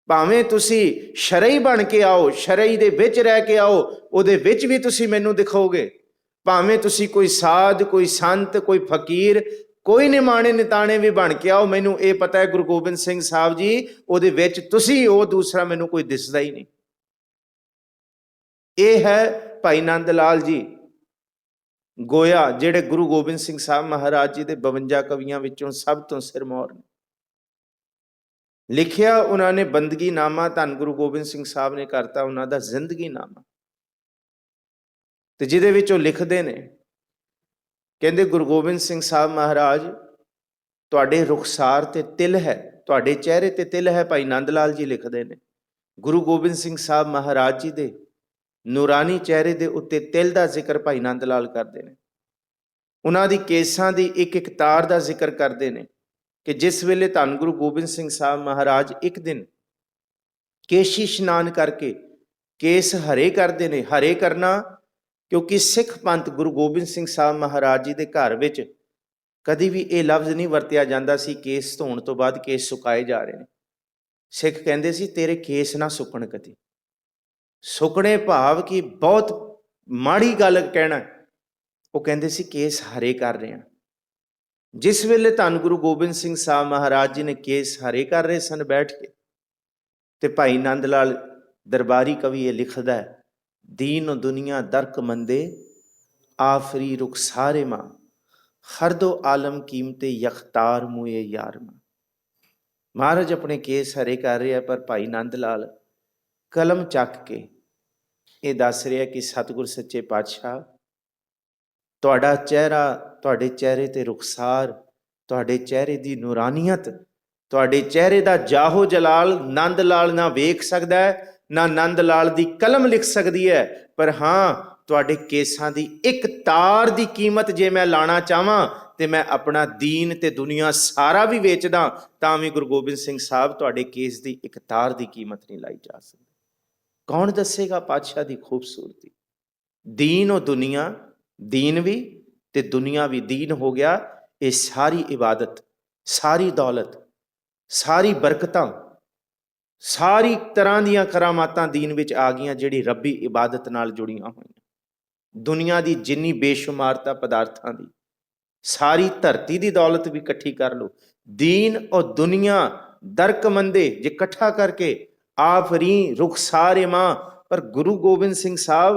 ਭਾਵੇਂ ਤੁਸੀਂ ਸ਼ਰਈ ਬਣ ਕੇ ਆਓ, ਸ਼ਰਈ ਦੇ ਵਿੱਚ ਰਹਿ ਕੇ ਆਓ, ਉਹਦੇ ਵਿੱਚ ਵੀ ਤੁਸੀਂ ਮੈਨੂੰ ਦਿਖੋਗੇ। ਭਾਵੇਂ ਤੁਸੀਂ ਕੋਈ ਸਾਧ, ਕੋਈ ਸੰਤ, ਕੋਈ ਫਕੀਰ, ਕੋਈ ਨਿਮਾਣੇ ਨਿਤਾਣੇ ਵੀ ਬਣ ਕੇ ਆਓ, ਮੈਨੂੰ ਇਹ ਪਤਾ ਹੈ ਗੁਰੂ ਗੋਬਿੰਦ ਸਿੰਘ ਸਾਹਿਬ ਜੀ ਉਹਦੇ ਵਿੱਚ ਤੁਸੀਂ ਹੋ, ਦੂਸਰਾ ਮੈਨੂੰ ਕੋਈ ਦਿਸਦਾ ਹੀ ਨਹੀਂ। ਇਹ ਹੈ ਭਾਈ ਨੰਦ ਲਾਲ ਜੀ ਗੋਇਆ, ਜਿਹੜੇ ਗੁਰੂ ਗੋਬਿੰਦ ਸਿੰਘ ਸਾਹਿਬ ਮਹਾਰਾਜ ਜੀ ਦੇ 52 ਕਵੀਆਂ ਵਿੱਚੋਂ ਸਭ ਤੋਂ ਸਿਰਮੌਰ ਨੇ। ਲਿਖਿਆ ਉਹਨਾਂ ਨੇ ਬੰਦਗੀ ਨਾਮਾ, ਧੰਨ ਗੁਰੂ ਗੋਬਿੰਦ ਸਿੰਘ ਸਾਹਿਬ ਨੇ ਕਰਤਾ ਉਹਨਾਂ ਦਾ ਜ਼ਿੰਦਗੀ ਨਾਮਾ। ਤੇ ਜਿਹਦੇ ਵਿੱਚ ਉਹ ਲਿਖਦੇ ਨੇ, ਕਹਿੰਦੇ ਗੁਰੂ ਗੋਬਿੰਦ ਸਿੰਘ ਸਾਹਿਬ ਮਹਾਰਾਜ ਤੁਹਾਡੇ ਰੁਖਸਾਰ ਤੇ ਤਿਲ ਹੈ, ਤੁਹਾਡੇ ਚਿਹਰੇ ਤੇ ਤਿਲ ਹੈ। ਭਾਈ ਨੰਦ ਲਾਲ ਜੀ ਲਿਖਦੇ ਨੇ ਗੁਰੂ ਗੋਬਿੰਦ ਸਿੰਘ ਸਾਹਿਬ ਮਹਾਰਾਜ ਜੀ ਦੇ ਨੂਰਾਨੀ ਚਿਹਰੇ ਦੇ ਉੱਤੇ ਤਿਲ ਦਾ ਜ਼ਿਕਰ ਭਾਈ ਨੰਦ ਲਾਲ ਕਰਦੇ ਨੇ। ਉਹਨਾਂ ਦੀ ਕੇਸਾਂ ਦੀ ਇੱਕ ਇੱਕ ਤਾਰ ਦਾ ਜ਼ਿਕਰ ਕਰਦੇ ਨੇ ਕਿ ਜਿਸ ਵੇਲੇ ਧੰਨ ਗੁਰੂ ਗੋਬਿੰਦ ਸਿੰਘ ਸਾਹਿਬ ਮਹਾਰਾਜ ਇੱਕ ਦਿਨ ਕੇਸ਼ੀ ਇਸ਼ਨਾਨ ਕਰਕੇ ਕੇਸ ਹਰੇ ਕਰਦੇ ਨੇ। ਹਰੇ ਕਰਨਾ ਕਿਉਂਕਿ ਸਿੱਖ ਪੰਥ ਗੁਰੂ ਗੋਬਿੰਦ ਸਿੰਘ ਸਾਹਿਬ ਮਹਾਰਾਜ ਜੀ ਦੇ ਘਰ ਵਿੱਚ ਕਦੀ ਵੀ ਇਹ ਲਫ਼ਜ਼ ਨਹੀਂ ਵਰਤਿਆ ਜਾਂਦਾ ਸੀ ਕੇਸ ਧੋਣ ਤੋਂ ਬਾਅਦ ਕੇਸ ਸੁਕਾਏ ਜਾ ਰਹੇ ਨੇ। ਸਿੱਖ ਕਹਿੰਦੇ ਸੀ ਤੇਰੇ ਕੇਸ ਨਾ ਸੁੱਕਣ ਕਦੀ। ਸੁੱਕਣੇ ਭਾਵ ਕਿ ਬਹੁਤ ਮਾੜੀ ਗੱਲ ਕਹਿਣਾ। ਉਹ ਕਹਿੰਦੇ ਸੀ ਕੇਸ ਹਰੇ ਕਰ ਰਹੇ ਹਾਂ। ਜਿਸ ਵੇਲੇ ਧੰਨ ਗੁਰੂ ਗੋਬਿੰਦ ਸਿੰਘ ਸਾਹਿਬ ਮਹਾਰਾਜ ਜੀ ਨੇ ਕੇਸ ਹਰੇ ਕਰ ਰਹੇ ਸਨ ਬੈਠ ਕੇ, ਤੇ ਭਾਈ ਨੰਦ ਲਾਲ ਦਰਬਾਰੀ ਕਵੀ ਇਹ ਲਿਖਦਾ ਹੈ, ਦੀਨ ਦੁਨੀਆ ਦਰਕ ਮੰਦੇ ਆਫਰੀ ਰੁਖਸਾਰੇ ਮਾਂ, ਹਰ ਦੋ ਆਲਮ ਕੀਮਤੇ ਯਖਤਾਰ ਮੂਏ ਯਾਰ ਮਾਂ। ਮਹਾਰਾਜ ਆਪਣੇ ਕੇਸ ਹਰੇ ਕਰ ਰਿਹਾ, ਪਰ ਭਾਈ ਨੰਦ ਲਾਲ ਕਲਮ ਚੱਕ ਕੇ ਇਹ ਦੱਸ ਰਿਹਾ ਕਿ ਸਤਿਗੁਰ ਸੱਚੇ ਪਾਤਸ਼ਾਹ ਤੁਹਾਡਾ ਚਿਹਰਾ, ਤੁਹਾਡੇ ਚਿਹਰੇ ਤੇ ਰੁਖਸਾਰ, ਤੁਹਾਡੇ ਚਿਹਰੇ ਦੀ ਨੂਰਾਨੀਅਤ, ਤੁਹਾਡੇ ਚਿਹਰੇ ਦਾ ਜਾਹੋ ਜਲਾਲ ਨੰਦ ਲਾਲ ਨਾ ਵੇਖ ਸਕਦਾ ਹੈ, ਨਾ ਨੰਦ ਲਾਲ ਦੀ ਕਲਮ ਲਿਖ ਸਕਦੀ ਹੈ। ਪਰ ਹਾਂ, ਤੁਹਾਡੇ ਕੇਸਾਂ ਦੀ ਇੱਕ ਤਾਰ ਦੀ ਕੀਮਤ ਜੇ ਮੈਂ ਲਾਣਾ ਚਾਹਾਂ ਤੇ ਮੈਂ ਆਪਣਾ ਦੀਨ ਤੇ ਦੁਨੀਆ ਸਾਰਾ ਵੀ ਵੇਚਦਾ ਤਾਂ ਵੀ ਗੁਰੂ ਗੋਬਿੰਦ ਸਿੰਘ ਸਾਹਿਬ ਤੁਹਾਡੇ ਕੇਸ ਦੀ ਇੱਕ ਤਾਰ ਦੀ ਕੀਮਤ ਨਹੀਂ ਲਾਈ ਜਾ ਸਕਦੀ। ਕੌਣ ਦੱਸੇਗਾ ਪਾਤਸ਼ਾਹ ਦੀ ਖੂਬਸੂਰਤੀ? ਦੀਨ ਉਹ ਦੁਨੀਆ, ਦੀਨ ਵੀ ਤੇ ਦੁਨੀਆ ਵੀ। ਦੀਨ ਹੋ ਗਿਆ ਇਹ ਸਾਰੀ ਇਬਾਦਤ, ਸਾਰੀ ਦੌਲਤ, ਸਾਰੀ ਬਰਕਤਾਂ, ਸਾਰੀ ਤਰ੍ਹਾਂ ਦੀਆਂ ਕਰਾਮਾਤਾਂ ਦੀਨ ਵਿੱਚ ਆ ਗਈਆਂ ਜਿਹੜੀ ਰੱਬੀ ਇਬਾਦਤ ਨਾਲ ਜੁੜੀਆਂ ਹੋਈਆਂ। ਦੁਨੀਆ ਦੀ ਜਿੰਨੀ ਬੇਸ਼ੁਮਾਰਤਾ ਪਦਾਰਥਾਂ ਦੀ, ਸਾਰੀ ਧਰਤੀ ਦੀ ਦੌਲਤ ਵੀ ਇਕੱਠੀ ਕਰ ਲਓ, ਦੀਨ ਔਰ ਦੁਨੀਆ ਦਰਕਮੰਦੇ ਜੇ ਇਕੱਠਾ ਕਰਕੇ ਆਫਰੀ ਰੁਖਸਾਰੇ ਮਾਂ। ਪਰ ਗੁਰੂ ਗੋਬਿੰਦ ਸਿੰਘ ਸਾਹਿਬ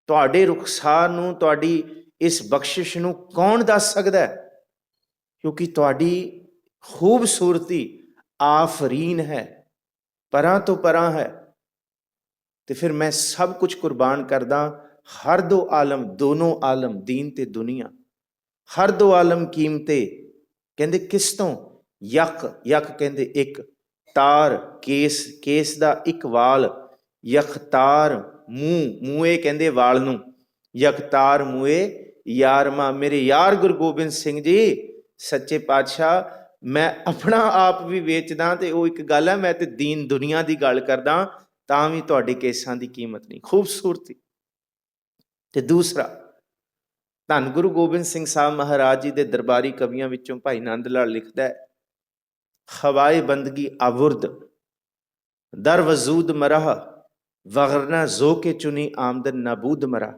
ਤੁਹਾਡੇ ਰੁਖਸਾਰ ਨੂੰ, ਤੁਹਾਡੀ ਇਸ ਬਖਸ਼ਿਸ਼ ਨੂੰ ਕੌਣ ਦੱਸ ਸਕਦਾ ਹੈ? ਕਿਉਂਕਿ ਤੁਹਾਡੀ ਖੂਬਸੂਰਤੀ ਆਫਰੀਨ ਹੈ, ਪਰਾਂ ਤੋਂ ਪਰਾਂ ਹੈ। ਤੇ ਫਿਰ ਮੈਂ ਸਭ ਕੁਝ ਕੁਰਬਾਨ ਕਰਦਾ, ਹਰ ਦੋ ਆਲਮ, ਦੋਨੋਂ ਆਲਮ ਦੀਨ ਤੇ ਦੁਨੀਆ, ਹਰ ਦੋ ਆਲਮ ਕੀਮਤੇ। ਕਹਿੰਦੇ ਕਿਸ ਤੋਂ? ਯਕ, ਯਕ ਕਹਿੰਦੇ ਇੱਕ, ਤਾਰ ਕੇਸ, ਕੇਸ ਦਾ ਇੱਕ ਵਾਲ, ਯਖਤਾਰ ਮੂੰਹ, ਮੂਏ ਕਹਿੰਦੇ ਵਾਲ ਨੂੰ, ਯਖਤਾਰ ਮੂਏ ਯਾਰ ਮਾਂ। ਮੇਰੇ ਯਾਰ ਗੁਰੂ ਗੋਬਿੰਦ ਸਿੰਘ ਜੀ ਸੱਚੇ ਪਾਤਸ਼ਾਹ, ਮੈਂ ਆਪਣਾ ਆਪ ਵੀ ਵੇਚਦਾ ਤੇ ਉਹ ਇੱਕ ਗੱਲ ਹੈ, ਮੈਂ ਤੇ ਦੀਨ ਦੁਨੀਆ ਦੀ ਗੱਲ ਕਰਦਾ ਤਾਂ ਵੀ ਤੁਹਾਡੇ ਕੇਸਾਂ ਦੀ ਕੀਮਤ ਨਹੀਂ। ਖੂਬਸੂਰਤੀ। ਤੇ ਦੂਸਰਾ, ਧੰਨ ਗੁਰੂ ਗੋਬਿੰਦ ਸਿੰਘ ਸਾਹਿਬ ਮਹਾਰਾਜ ਜੀ ਦੇ ਦਰਬਾਰੀ ਕਵੀਆਂ ਵਿੱਚੋਂ ਭਾਈ ਨੰਦ ਲਾਲ ਲਿਖਦਾ ਹੈ, ਹਵਾਏ ਬੰਦਗੀ ਆਵੁਰਦ ਦਰ ਵਜੂਦ ਮਰਾਹ ਵਗਰਨਾ ਜ਼ੋ ਕੇ ਚੁਨੀ ਆਮਦਨ ਨਾਬੂਦ ਮਰਾ।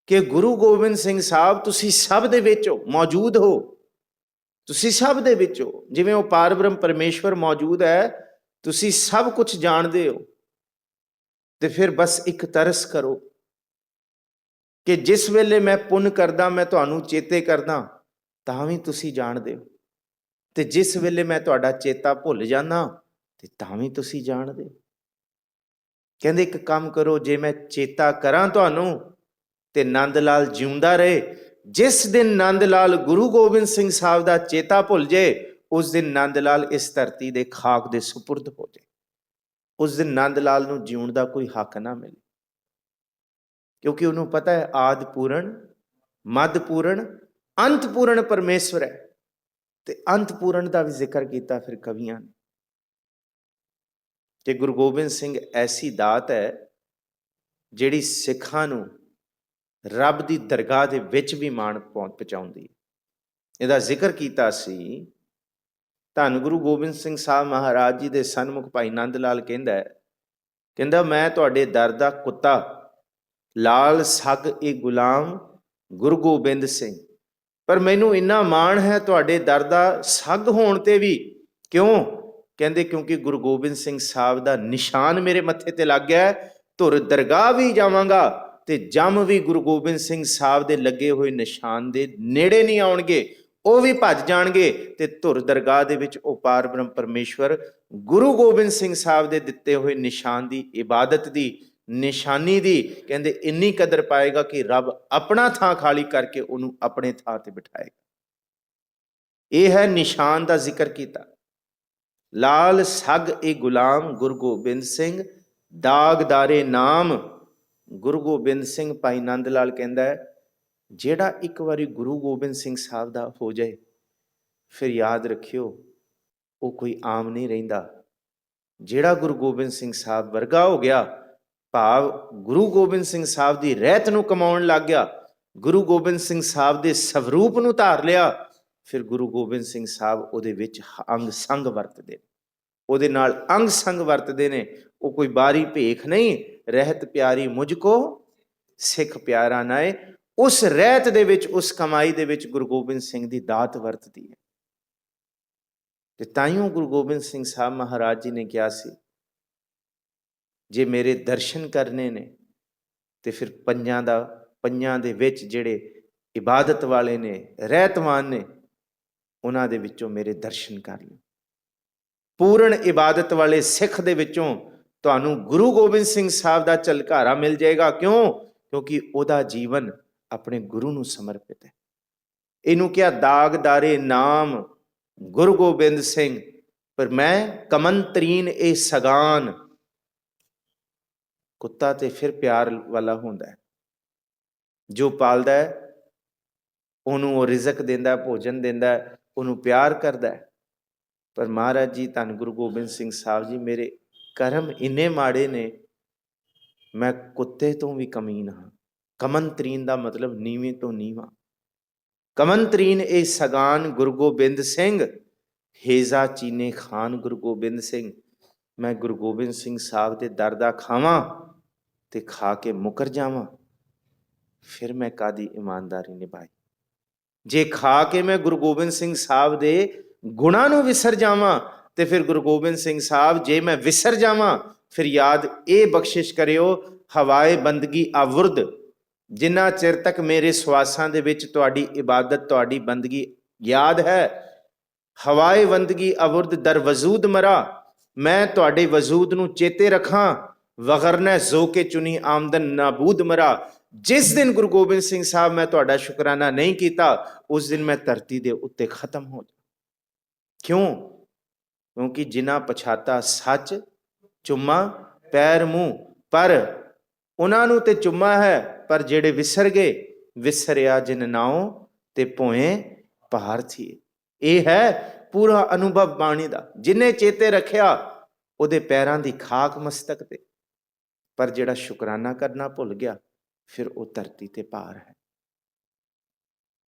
ਕਿ ਗੁਰੂ ਗੋਬਿੰਦ ਸਿੰਘ ਸਾਹਿਬ ਤੁਸੀਂ ਸਭ ਦੇ ਵਿੱਚ ਹੋ, ਮੌਜੂਦ ਹੋ, ਤੁਸੀਂ ਸਭ ਦੇ ਵਿੱਚ ਹੋ। ਜਿਵੇਂ ਉਹ ਪਾਰਬ੍ਰਹਮ ਪਰਮੇਸ਼ਵਰ ਮੌਜੂਦ ਹੈ, ਤੁਸੀਂ ਸਭ ਕੁਝ ਜਾਣਦੇ ਹੋ। ਤੇ ਫਿਰ ਬਸ ਇੱਕ ਤਰਸ ਕਰੋ ਕਿ ਜਿਸ ਵੇਲੇ ਮੈਂ ਪੁੰਨ ਕਰਦਾ, ਮੈਂ ਤੁਹਾਨੂੰ ਚੇਤੇ ਕਰਦਾ ਤਾਂ ਵੀ ਤੁਸੀਂ ਜਾਣਦੇ ਹੋ, ਤੇ ਜਿਸ ਵੇਲੇ ਮੈਂ ਤੁਹਾਡਾ ਚੇਤਾ ਭੁੱਲ ਜਾਂਦਾ ਤੇ ਤਾਂ ਵੀ ਤੁਸੀਂ ਜਾਣਦੇ ਹੋ। ਕਹਿੰਦੇ ਇੱਕ ਕੰਮ ਕਰੋ, ਜੇ ਮੈਂ ਚੇਤਾ ਕਰਾਂ ਤੁਹਾਨੂੰ ਤੇ ਨੰਦ ਲਾਲ ਜਿਉਂਦਾ ਰਹੇ। ਜਿਸ ਦਿਨ ਨੰਦ ਲਾਲ ਗੁਰੂ ਗੋਬਿੰਦ ਸਿੰਘ ਸਾਹਿਬ ਦਾ ਚੇਤਾ ਭੁੱਲ ਜੇ, ਉਸ ਦਿਨ ਨੰਦ ਲਾਲ ਇਸ ਧਰਤੀ ਦੇ ਖਾਕ ਦੇ ਸੁਪੁਰਦ ਹੋ ਜਾਏ। ਉਸ ਦਿਨ ਨੰਦ ਲਾਲ ਨੂੰ ਜਿਉਣ ਦਾ ਕੋਈ ਹੱਕ ਨਾ ਮਿਲੇ, ਕਿਉਂਕਿ ਉਹਨੂੰ ਪਤਾ ਹੈ ਆਦ ਪੂਰਨ, ਮੱਧ ਪੂਰਨ, ਅੰਤ ਪੂਰਨ ਪਰਮੇਸ਼ਵਰ ਹੈ। ਤੇ ਅੰਤ ਪੂਰਨ ਦਾ ਵੀ ਜ਼ਿਕਰ ਕੀਤਾ ਫਿਰ ਕਵੀਆਂ ਨੇ ਕਿ ਗੁਰੂ ਗੋਬਿੰਦ ਸਿੰਘ ਐਸੀ ਦਾਤ ਹੈ ਜਿਹੜੀ ਸਿੱਖਾਂ ਨੂੰ ਰੱਬ ਦੀ ਦਰਗਾਹ ਦੇ ਵਿੱਚ ਵੀ ਮਾਣ ਪਹੁੰਚਾਉਂਦੀ ਹੈ। ਇਹਦਾ ਜ਼ਿਕਰ ਕੀਤਾ ਸੀ। ਧੰਨ ਗੁਰੂ ਗੋਬਿੰਦ ਸਿੰਘ ਸਾਹਿਬ ਮਹਾਰਾਜ ਜੀ ਦੇ ਸਨਮੁਖ ਭਾਈ ਨੰਦ ਲਾਲ ਕਹਿੰਦਾ ਮੈਂ ਤੁਹਾਡੇ ਦਰ ਦਾ ਕੁੱਤਾ, ਲਾਲ ਸੱਗ ਇਹ ਗੁਲਾਮ ਗੁਰੂ ਗੋਬਿੰਦ ਸਿੰਘ, ਪਰ ਮੈਨੂੰ ਇੰਨਾ ਮਾਣ ਹੈ ਤੁਹਾਡੇ ਦਰ ਦਾ ਸੱਗ ਹੋਣ ਤੇ ਵੀ। ਕਿਉਂ? ਕਹਿੰਦੇ ਕਿਉਂਕਿ ਗੁਰੂ ਗੋਬਿੰਦ ਸਿੰਘ ਸਾਹਿਬ ਦਾ ਨਿਸ਼ਾਨ ਮੇਰੇ ਮੱਥੇ ਤੇ ਲੱਗ ਗਿਆ। ਧੁਰ ਦਰਗਾਹ ਵੀ ਜਾਵਾਂਗਾ ਤੇ ਜੰਮ ਵੀ ਗੁਰੂ ਗੋਬਿੰਦ ਸਿੰਘ ਸਾਹਿਬ ਦੇ ਲੱਗੇ ਹੋਏ ਨਿਸ਼ਾਨ ਦੇ ਨੇੜੇ ਨਹੀਂ ਆਉਣਗੇ, ਉਹ ਵੀ ਭੱਜ ਜਾਣਗੇ। ਤੇ ਧੁਰ ਦਰਗਾਹ ਦੇ ਵਿੱਚ ਉਹ ਪਾਰ ਬ੍ਰਹਮ ਪਰਮੇਸ਼ਵਰ ਗੁਰੂ ਗੋਬਿੰਦ ਸਿੰਘ ਸਾਹਿਬ ਦੇ ਦਿੱਤੇ ਹੋਏ ਨਿਸ਼ਾਨ ਦੀ, ਇਬਾਦਤ ਦੀ, ਨਿਸ਼ਾਨੀ ਦੀ ਕਹਿੰਦੇ ਇੰਨੀ ਕਦਰ ਪਾਏਗਾ ਕਿ ਰੱਬ ਆਪਣਾ ਥਾਂ ਖਾਲੀ ਕਰਕੇ ਉਹਨੂੰ ਆਪਣੇ ਥਾਂ ਤੇ ਬਿਠਾਏਗਾ। ਇਹ ਹੈ ਨਿਸ਼ਾਨ ਦਾ ਜ਼ਿਕਰ ਕੀਤਾ। ਲਾਲ ਸੱਗ ਇਹ ਗੁਲਾਮ ਗੁਰੂ ਗੋਬਿੰਦ ਸਿੰਘ, ਦਾਗਦਾਰੇ ਨਾਮ ਗੁਰੂ ਗੋਬਿੰਦ ਸਿੰਘ। ਭਾਈ ਨੰਦ ਲਾਲ ਕਹਿੰਦਾ ਹੈ ਜਿਹੜਾ ਇੱਕ ਵਾਰੀ ਗੁਰੂ ਗੋਬਿੰਦ ਸਿੰਘ ਸਾਹਿਬ ਦਾ ਹੋ ਜਾਏ, ਫਿਰ ਯਾਦ ਰੱਖਿਓ ਉਹ ਕੋਈ ਆਮ ਨਹੀਂ ਰਹਿੰਦਾ। ਜਿਹੜਾ ਗੁਰੂ ਗੋਬਿੰਦ ਸਿੰਘ ਸਾਹਿਬ ਵਰਗਾ ਹੋ ਗਿਆ, ਭਾਵ ਗੁਰੂ ਗੋਬਿੰਦ ਸਿੰਘ ਸਾਹਿਬ ਦੀ ਰਹਿਤ ਨੂੰ ਕਮਾਉਣ ਲੱਗ ਗਿਆ, ਗੁਰੂ ਗੋਬਿੰਦ ਸਿੰਘ ਸਾਹਿਬ ਦੇ ਸਵਰੂਪ ਨੂੰ ਧਾਰ ਲਿਆ, ਫਿਰ ਗੁਰੂ ਗੋਬਿੰਦ ਸਿੰਘ ਸਾਹਿਬ ਉਹਦੇ ਵਿੱਚ ਅੰਗ ਸੰਗ ਵਰਤਦੇ, ਉਹਦੇ ਨਾਲ ਅੰਗ ਸੰਗ ਵਰਤਦੇ ਨੇ। ਉਹ ਕੋਈ ਬਾਹਰੀ ਭੇਖ ਨਹੀਂ। ਰਹਿਤ ਪਿਆਰੀ ਮੁਝ ਕੋ ਸਿੱਖ ਪਿਆਰਾ ਨਾਏ। ਉਸ ਰਹਿਤ ਦੇ ਵਿੱਚ, ਉਸ ਕਮਾਈ ਦੇ ਵਿੱਚ ਗੁਰੂ ਗੋਬਿੰਦ ਸਿੰਘ ਦੀ ਦਾਤ ਵਰਤਦੀ ਹੈ। ਤੇ ਤਾਈਓ ਗੁਰੂ ਗੋਬਿੰਦ ਸਿੰਘ ਸਾਹਿਬ ਮਹਾਰਾਜ ਜੀ ਨੇ ਕਿਹਾ ਸੀ ਜੇ ਮੇਰੇ ਦਰਸ਼ਨ ਕਰਨੇ ਨੇ ਤੇ ਫਿਰ ਪੰਜਾਂ ਦੇ ਵਿੱਚ ਜਿਹੜੇ ਇਬਾਦਤ ਵਾਲੇ ਨੇ, ਰਹਿਤਵਾਨ ਨੇ, ਉਹਨਾਂ ਦੇ ਵਿੱਚੋਂ ਮੇਰੇ ਦਰਸ਼ਨ ਕਰ ਲਓ। ਪੂਰਨ ਇਬਾਦਤ ਵਾਲੇ ਸਿੱਖ ਦੇ ਵਿੱਚੋਂ ਤੁਹਾਨੂੰ ਗੁਰੂ ਗੋਬਿੰਦ ਸਿੰਘ ਸਾਹਿਬ ਦਾ ਝਲਕਾਰਾ ਮਿਲ ਜਾਏਗਾ। ਕਿਉਂ? ਕਿਉਂਕਿ ਉਹਦਾ ਜੀਵਨ ਆਪਣੇ ਗੁਰੂ ਨੂੰ ਸਮਰਪਿਤ ਹੈ। ਇਹਨੂੰ ਕਿਹਾ ਦਾਗਦਾਰੇ ਨਾਮ ਗੁਰੂ ਗੋਬਿੰਦ ਸਿੰਘ, ਪਰ ਮੈਂ ਕਮੰਤਰੀਨ ਇਹ ਸਗਾਨ। ਕੁੱਤਾ ਤੇ ਫਿਰ ਪਿਆਰ ਵਾਲਾ ਹੁੰਦਾ ਹੈ, ਜੋ ਪਾਲਦਾ ਹੈ ਉਹਨੂੰ ਉਹ ਰਿਜ਼ਕ ਦਿੰਦਾ, ਭੋਜਨ ਦਿੰਦਾ, ਉਹਨੂੰ ਪਿਆਰ ਕਰਦਾ ਹੈ। ਪਰ ਮਹਾਰਾਜ ਜੀ ਧੰਨ ਗੁਰੂ ਗੋਬਿੰਦ ਸਿੰਘ ਸਾਹਿਬ ਜੀ, ਮੇਰੇ ਕਰਮ ਇੰਨੇ ਮਾੜੇ ਨੇ, ਮੈਂ ਕੁੱਤੇ ਤੋਂ ਵੀ ਕਮੀਨ ਹਾਂ। ਕਮੰਤਰੀਨ ਦਾ ਮਤਲਬ ਨੀਵੇਂ ਤੋਂ ਨੀਵਾਂ। ਕਮੰਤਰੀਨ ਇਹ ਸਗਾਨ ਗੁਰੂ ਗੋਬਿੰਦ ਸਿੰਘ, ਹੇਜ਼ਾ ਚੀਨੇ ਖਾਨ ਗੁਰੂ ਗੋਬਿੰਦ ਸਿੰਘ। ਮੈਂ ਗੁਰੂ ਗੋਬਿੰਦ ਸਿੰਘ ਸਾਹਿਬ ਦੇ ਦਰ ਦਾ ਖਾਵਾਂ ਤੇ ਖਾ ਕੇ ਮੁਕਰ ਜਾਵਾਂ, ਫਿਰ ਮੈਂ ਕਾਹਦੀ ਇਮਾਨਦਾਰੀ ਨਿਭਾਈ। ਜੇ ਖਾ ਕੇ ਮੈਂ ਗੁਰੂ ਗੋਬਿੰਦ ਸਿੰਘ ਸਾਹਿਬ ਦੇ ਗੁਣਾਂ ਨੂੰ ਵਿਸਰ ਜਾਵਾਂ ਤੇ ਫਿਰ ਗੁਰੂ ਗੋਬਿੰਦ ਸਿੰਘ ਸਾਹਿਬ, ਜੇ ਮੈਂ ਵਿਸਰ ਜਾਵਾਂ, ਫਿਰ ਯਾਦ ਇਹ ਬਖਸ਼ਿਸ਼ ਕਰਿਓ, ਹਵਾਏ ਬੰਦਗੀ ਆਵੁਰਦ, ਜਿੰਨਾ ਚਿਰ ਤੱਕ ਮੇਰੇ ਸਵਾਸਾਂ ਦੇ ਵਿੱਚ ਤੁਹਾਡੀ ਇਬਾਦਤ, ਤੁਹਾਡੀ ਬੰਦਗੀ ਯਾਦ ਹੈ, ਹਵਾਏ ਬੰਦਗੀ ਆਵੁਰਦ ਦਰ ਵਜੂਦ ਮਰਾ, ਮੈਂ ਤੁਹਾਡੇ ਵਜੂਦ ਨੂੰ ਚੇਤੇ ਰੱਖਾਂ। ਵਗਰਨਾ ਜ਼ੋ ਕੇ ਚੁਨੀ ਆਮਦਨ ਨਾਬੂਦ ਮਰਾ। ਜਿਸ ਦਿਨ ਗੁਰੂ ਗੋਬਿੰਦ ਸਿੰਘ ਸਾਹਿਬ ਮੈਂ ਤੁਹਾਡਾ ਸ਼ੁਕਰਾਨਾ ਨਹੀਂ ਕੀਤਾ, ਉਸ ਦਿਨ ਮੈਂ ਧਰਤੀ ਦੇ ਉੱਤੇ ਖਤਮ ਹੋ ਜਾ। ਕਿਉਂ? ਕਿਉਂਕਿ ਜਿਨ੍ਹਾਂ ਪਛਾਤਾ ਸੱਚ ਚੁੰਮਾ ਪੈਰ ਮੂੰਹ, ਪਰ ਉਹਨਾਂ ਨੂੰ ਤੇ ਚੁੰਮਾ ਹੈ, ਪਰ ਜਿਹੜੇ ਵਿਸਰ ਗਏ, ਵਿਸਰਿਆ ਜਿਨ ਨਾਉ ਤੇ ਭੋਏ ਪਹਾੜ ਥੀ। ਇਹ ਹੈ ਪੂਰਾ ਅਨੁਭਵ ਬਾਣੀ ਦਾ। ਜਿਨੇ ਚੇਤੇ ਰੱਖਿਆ ਉਹਦੇ ਪੈਰਾਂ ਦੀ ਖਾਕ ਮਸਤਕ ਤੇ, ਪਰ ਜਿਹੜਾ ਸ਼ੁਕਰਾਨਾ ਕਰਨਾ ਭੁੱਲ ਗਿਆ, ਫਿਰ ਉਹ ਧਰਤੀ ਤੇ ਭਾਰ ਹੈ।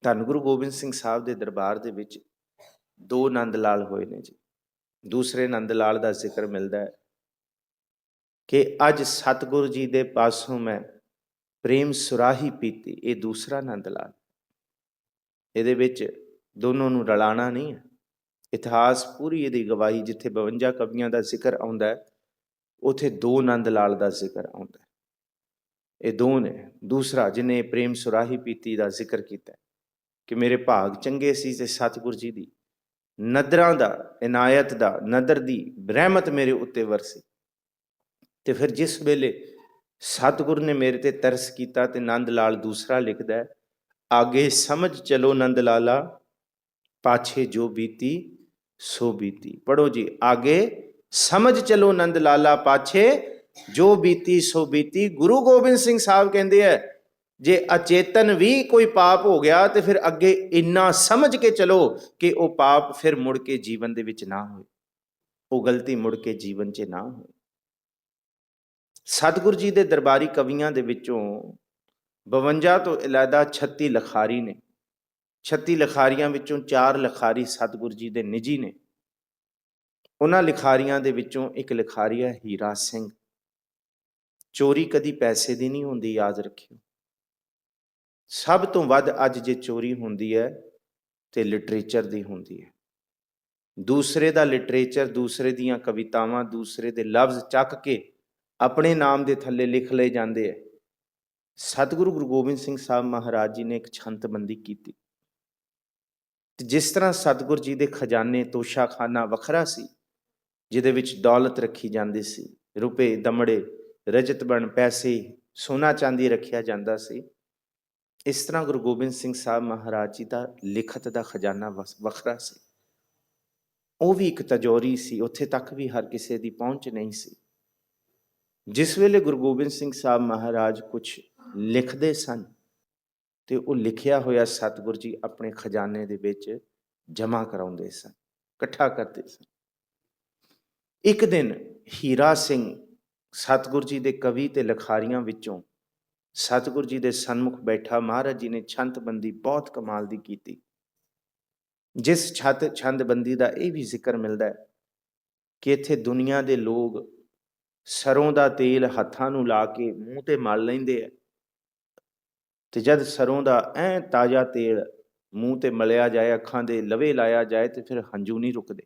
ਧੰਨ ਗੁਰੂ ਗੋਬਿੰਦ ਸਿੰਘ ਸਾਹਿਬ ਦੇ ਦਰਬਾਰ ਦੇ ਵਿੱਚ ਦੋ ਨੰਦ ਲਾਲ ਹੋਏ ਨੇ ਜੀ। ਦੂਸਰੇ ਨੰਦ ਲਾਲ ਦਾ ਜ਼ਿਕਰ ਮਿਲਦਾ ਹੈ ਕਿ ਅੱਜ ਸਤਿਗੁਰੂ ਜੀ ਦੇ ਪਾਸੋਂ ਮੈਂ ਪ੍ਰੇਮ ਸੁਰਾਹੀ ਪੀਤੀ। ਇਹ ਦੂਸਰਾ ਨੰਦ ਲਾਲ। ਇਹਦੇ ਵਿੱਚ ਦੋਨੋਂ ਨੂੰ ਰਲਾਣਾ ਨਹੀਂ ਹੈ। ਇਤਿਹਾਸ ਪੂਰੀ ਇਹਦੀ ਗਵਾਹੀ, ਜਿੱਥੇ 52 ਕਵੀਆਂ ਦਾ ਜ਼ਿਕਰ ਆਉਂਦਾ ਹੈ, ਉੱਥੇ ਦੋ ਨੰਦ ਲਾਲ ਦਾ ਜ਼ਿਕਰ ਆਉਂਦਾ ਹੈ। ਇਹ ਦੋ ਨੇ। ਦੂਸਰਾ ਜਿਹਨੇ ਪ੍ਰੇਮ ਸੁਰਾਹੀ ਪੀਤੀ ਦਾ ਜ਼ਿਕਰ ਕੀਤਾ ਕਿ ਮੇਰੇ ਭਾਗ ਚੰਗੇ ਸੀ ਤੇ ਸਤਿਗੁਰ ਜੀ ਦੀ ਨਦਰਾਂ ਦਾ, ਇਨਾਇਤ ਦਾ, ਨਦਰ ਦੀ ਰਹਿਮਤ ਮੇਰੇ ਉੱਤੇ ਵਰਸੀ। ਤੇ ਫਿਰ ਜਿਸ ਵੇਲੇ ਸਤਿਗੁਰ ਨੇ ਮੇਰੇ ਤੇ ਤਰਸ ਕੀਤਾ, ਤੇ ਨੰਦ ਲਾਲ ਦੂਸਰਾ ਲਿਖਦਾ ਹੈ, ਆਗੇ ਸਮਝ ਚਲੋ ਨੰਦ ਲਾਲਾ, ਪਾਛੇ ਜੋ ਬੀਤੀ सो बीती। पढ़ो जी आगे, समझ चलो नंद लाला पाछे, जो बीती सो बीती। गुरु गोबिंद सिंह साहब कहते हैं जे अचेतन भी कोई पाप हो गया तो फिर अगे इन्ना समझ के चलो कि वो पाप फिर मुड़ के जीवन दे विच ना होए, वो गलती मुड़ के जीवन च ना होए। सतगुरु जी के दरबारी कवियां दे विचों 52 तो इलादा 36 लखारी ने। 36 लखारियां विचों 4 लखारी सतगुरु जी के निजी ने। उन्हां लिखारियां दे विचों एक लिखारी है हीरा सिंह। चोरी कदी पैसे की नहीं होंदी, याद रखियो। सब तो वध अज जे चोरी होंदी है तो लिटरेचर की होंदी है। दूसरे का लिटरेचर, दूसरे दियां कवितावां, दूसरे के लफ्ज़ चक के अपने नाम के थले लिख ले जाते हैं। सतगुरु गुरु गोबिंद सिंह साहब महाराज जी ने एक छंतबंदी की। जिस तरह सतगुरु जी के खजाने तोशाखाना वखरा सी, जिहदे विच दौलत रखी जाती सी, रुपए दमड़े रजत बन पैसे सोना चांदी रखिया जाता सी, इस तरह गुरु गोबिंद सिंह साहब महाराज जी का लिखत का खजाना वखरा सी। वो भी एक तजौरी सी, उत्थे तक भी हर किसी की पहुँच नहीं सी। जिस वेले गुरु गोबिंद सिंह साहब महाराज कुछ लिखते सन तो वो लिखिया होया सतगुरु जी अपने खजाने दे विच जमा कराउंदे सन, इकट्ठा करते सन। एक दिन हीरा सिंह सतगुरु जी के कवि ते लिखारियां विचों सतगुरु जी के सन्मुख बैठा। महाराज जी ने छंतबंदी बहुत कमाल दी की। जिस छंदबंदी का यह भी जिक्र मिलता है कि इत्थे दुनिया के लोग सरों का तेल हत्थां नूं ला के मूँह ते मल लैंदे है, ते जद सरों का ऐ ताज़ा तेल मूँह ते मलिया जाए, अखां दे लवे लाया जाए तो फिर हंजू नहीं रुकते।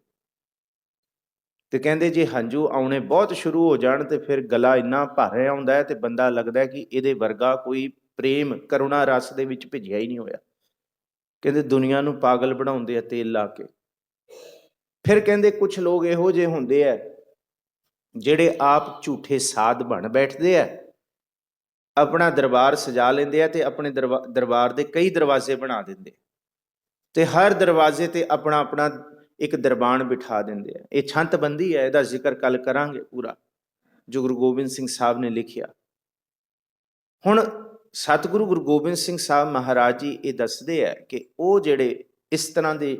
तो कहते जे हंजू आने बहुत शुरू हो जान तो फिर गला इन्ना भारे आउंदा है तो बंदा लगता है कि ये वर्गा कोई प्रेम करुणा रस दे विच भिजिया ही नहीं होया। कहते दुनिया नूं पागल बनाउंदे आ तेल ला के। फिर कहते कुछ लोग इहो जे हुंदे आ जिहड़े आप झूठे साध बन बैठते हैं, अपना दरबार सजा लेंदे आ ते अपने दरबार के कई दरवाजे बना देंदे ते हर दरवाजे ते अपना अपना एक दरबान बिठा देंदे आ। ये छंतबंदी है, इसका जिक्र कल करांगे पूरा, जो गुरु गोबिंद सिंह साहब ने लिखिया। हुण सतगुरु गुरु गोबिंद सिंह साहब महाराज जी ये दसदे है कि वो जिहड़े इस तरह के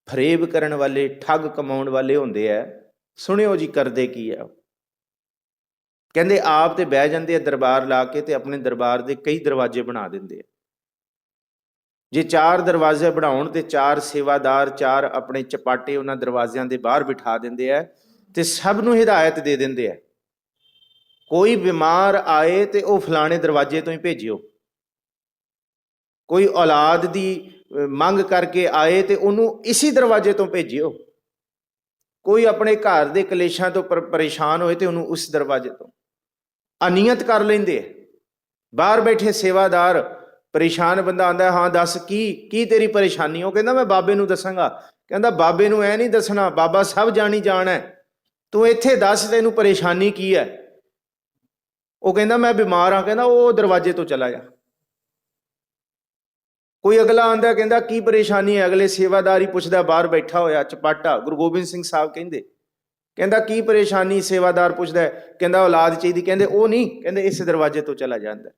फरेब करन वाले ठग कमाउण वाले हुंदे आ, सुनियो जी करदे की है। कहते आप तो बह जाते दरबार ला के ते अपने दरबार के कई दरवाजे बना देंगे। जे 4 दरवाजे बनाउण ते 4 सेवादार 4 अपने चपाटे उन्हां दरवाजियां दे बाहर बिठा देंदे है ते सब नूं हिदायत दे देंदे है, कोई बीमार आए तो वह फलाने दरवाजे तो ही भेजियो, कोई औलाद की मंग करके आए तो उन्होंने इसी दरवाजे तो भेजियो, कोई अपने घर के कलेशां तो परेशान होए तो उन्होंने उस दरवाजे तो अनियत कर लेंदे। बाहर बैठे सेवादार परेशान बंदा आंदा, हाँ दस की तेरी परेशानी? वो कहता मैं बाबे नूं दसांगा। कहता बाबे नूं ऐ नहीं दसना, बाबा सब जानी जान है, तू इत्थे दस तैनूं परेशानी की है? वो कहता मैं बीमार हाँ। कहता वो दरवाजे तो चला जा। कोई अगला आंदा कहता की परेशानी है? अगले सेवादार ही पुछदा, बाहर बैठा होया चपाटा गुरु गोबिंद सिंह साहब कहते, कहता की परेशानी? सेवादार पुछदा, कहता औलाद चाहिए, कहते वो नहीं, कहते इस दरवाजे तो चला जाता।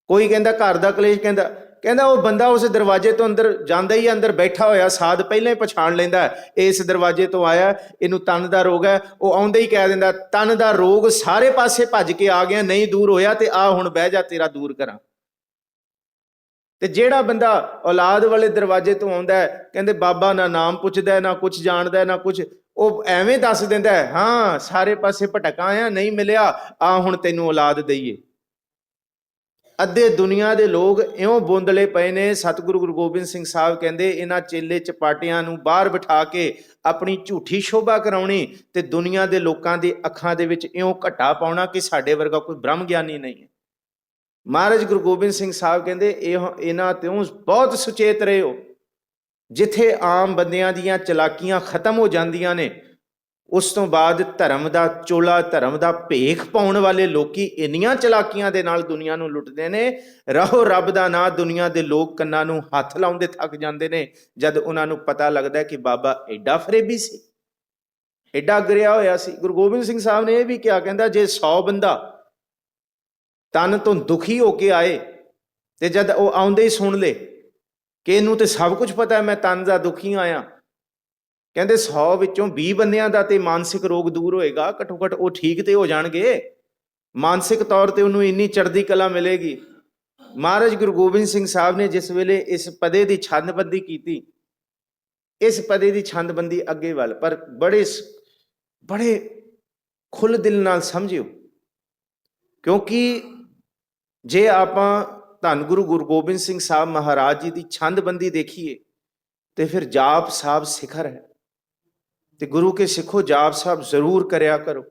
कोई कहता घर का कलेश, कहता कहता वो बंदा उस दरवाजे तो अंदर जाता ही, अंदर बैठा होया साध पहले ही पछाण लेंदा इस दरवाजे तो आया, इनू तन का रोग है। वो आउंदे ही कह दिंदा तन का रोग सारे पासे भज के आ गया, नहीं दूर होया ते आ हुण बह जा तेरा दूर करा। ते जेड़ा बंदा औलाद वाले दरवाजे तो आउंदा है, कहते बाबा ना नाम पुछदा ना कुछ जानदा ना कुछ, वो एवें दस दिंदा है, हाँ सारे पासे भटका आया नहीं मिलिया, आ हुण तैनूं औलाद दईए। अद्धे दुनिया के लोग इउं बोंदले पे ने। सतगुरु गुरु गोबिंद सिंह साहब कहते इन्हां चेले चपाटियां नूं बाहर बिठा के अपनी झूठी शोभा कराउणी ते दुनिया के लोगों की अखां दे विच इउं घट्टा पाउणा कि साडे वर्गा कोई ब्रह्म ज्ञानी नहीं है। महाराज गुरु गोबिंद सिंह साहब कहते इन्हां त्यों बहुत सुचेत रहे हो, जिथे आम बंदियां दीयां चलाकियां खत्म हो जांदियां ने ਉਸ ਤੋਂ ਬਾਅਦ ਧਰਮ ਦਾ ਚੋਲਾ, ਧਰਮ ਦਾ ਭੇਖ ਪਾਉਣ ਵਾਲੇ ਲੋਕੀ ਇੰਨੀਆਂ ਚਲਾਕੀਆਂ ਦੇ ਨਾਲ ਦੁਨੀਆ ਨੂੰ ਲੁੱਟਦੇ ਨੇ, ਰਹੋ ਰੱਬ ਦਾ ਨਾਂ, ਦੁਨੀਆ ਦੇ ਲੋਕ ਕੰਨਾਂ ਨੂੰ ਹੱਥ ਲਾਉਂਦੇ ਥੱਕ ਜਾਂਦੇ ਨੇ ਜਦ ਉਹਨਾਂ ਨੂੰ ਪਤਾ ਲੱਗਦਾ ਕਿ ਬਾਬਾ ਐਡਾ ਫਰੇਬੀ ਸੀ, ਐਡਾ ਗਿਰਿਆ ਹੋਇਆ ਸੀ। ਗੁਰੂ ਗੋਬਿੰਦ ਸਿੰਘ ਸਾਹਿਬ ਨੇ ਇਹ ਵੀ ਕਿਹਾ, ਕਹਿੰਦਾ ਜੇ 100 ਬੰਦਾ ਤਨ ਤੋਂ ਦੁਖੀ ਹੋ ਕੇ ਆਏ ਤੇ ਜਦ ਉਹ ਆਉਂਦੇ ਹੀ ਸੁਣ ਲੇ ਕਿ ਇਹਨੂੰ ਤੇ ਸਭ ਕੁਝ ਪਤਾ ਹੈ, ਮੈਂ ਤਨ ਦਾ ਦੁਖੀ ਆਇਆ, ਕਹਿੰਦੇ 100 ਵਿੱਚੋਂ 20 ਬੰਦਿਆਂ ਦਾ ਤੇ ਮਾਨਸਿਕ ਰੋਗ ਦੂਰ ਹੋਏਗਾ, ਘੱਟੋ ਘੱਟ ਉਹ ਠੀਕ ਤੇ ਹੋ ਜਾਣਗੇ, ਮਾਨਸਿਕ ਤੌਰ ਤੇ ਉਹਨੂੰ ਇੰਨੀ ਚੜ੍ਹਦੀ ਕਲਾ ਮਿਲੇਗੀ। ਮਹਾਰਾਜ ਗੁਰੂ ਗੋਬਿੰਦ ਸਿੰਘ ਸਾਹਿਬ ਨੇ ਜਿਸ ਵੇਲੇ ਇਸ ਪਦੇ ਦੀ ਛੰਦਬੰਦੀ ਕੀਤੀ, ਇਸ ਪਦੇ ਦੀ ਛੰਦਬੰਦੀ ਅੱਗੇ ਵੱਲ, ਪਰ ਬੜੇ ਖੁੱਲ੍ਹ ਦਿਲ ਨਾਲ ਸਮਝਿਓ, ਕਿਉਂਕਿ ਜੇ ਆਪਾਂ ਧੰਨ ਗੁਰੂ ਗੋਬਿੰਦ ਸਿੰਘ ਸਾਹਿਬ ਮਹਾਰਾਜ ਜੀ ਦੀ ਛੰਦਬੰਦੀ ਦੇਖੀਏ ਤੇ ਫਿਰ ਜਾਪ ਸਾਹਿਬ ਸਿਖਰ ਹੈ, ਤੇ ਗੁਰੂ ਕੇ ਸਿੱਖੋ ਜਾਪ ਸਾਹਿਬ ਜ਼ਰੂਰ ਕਰਿਆ ਕਰੋ,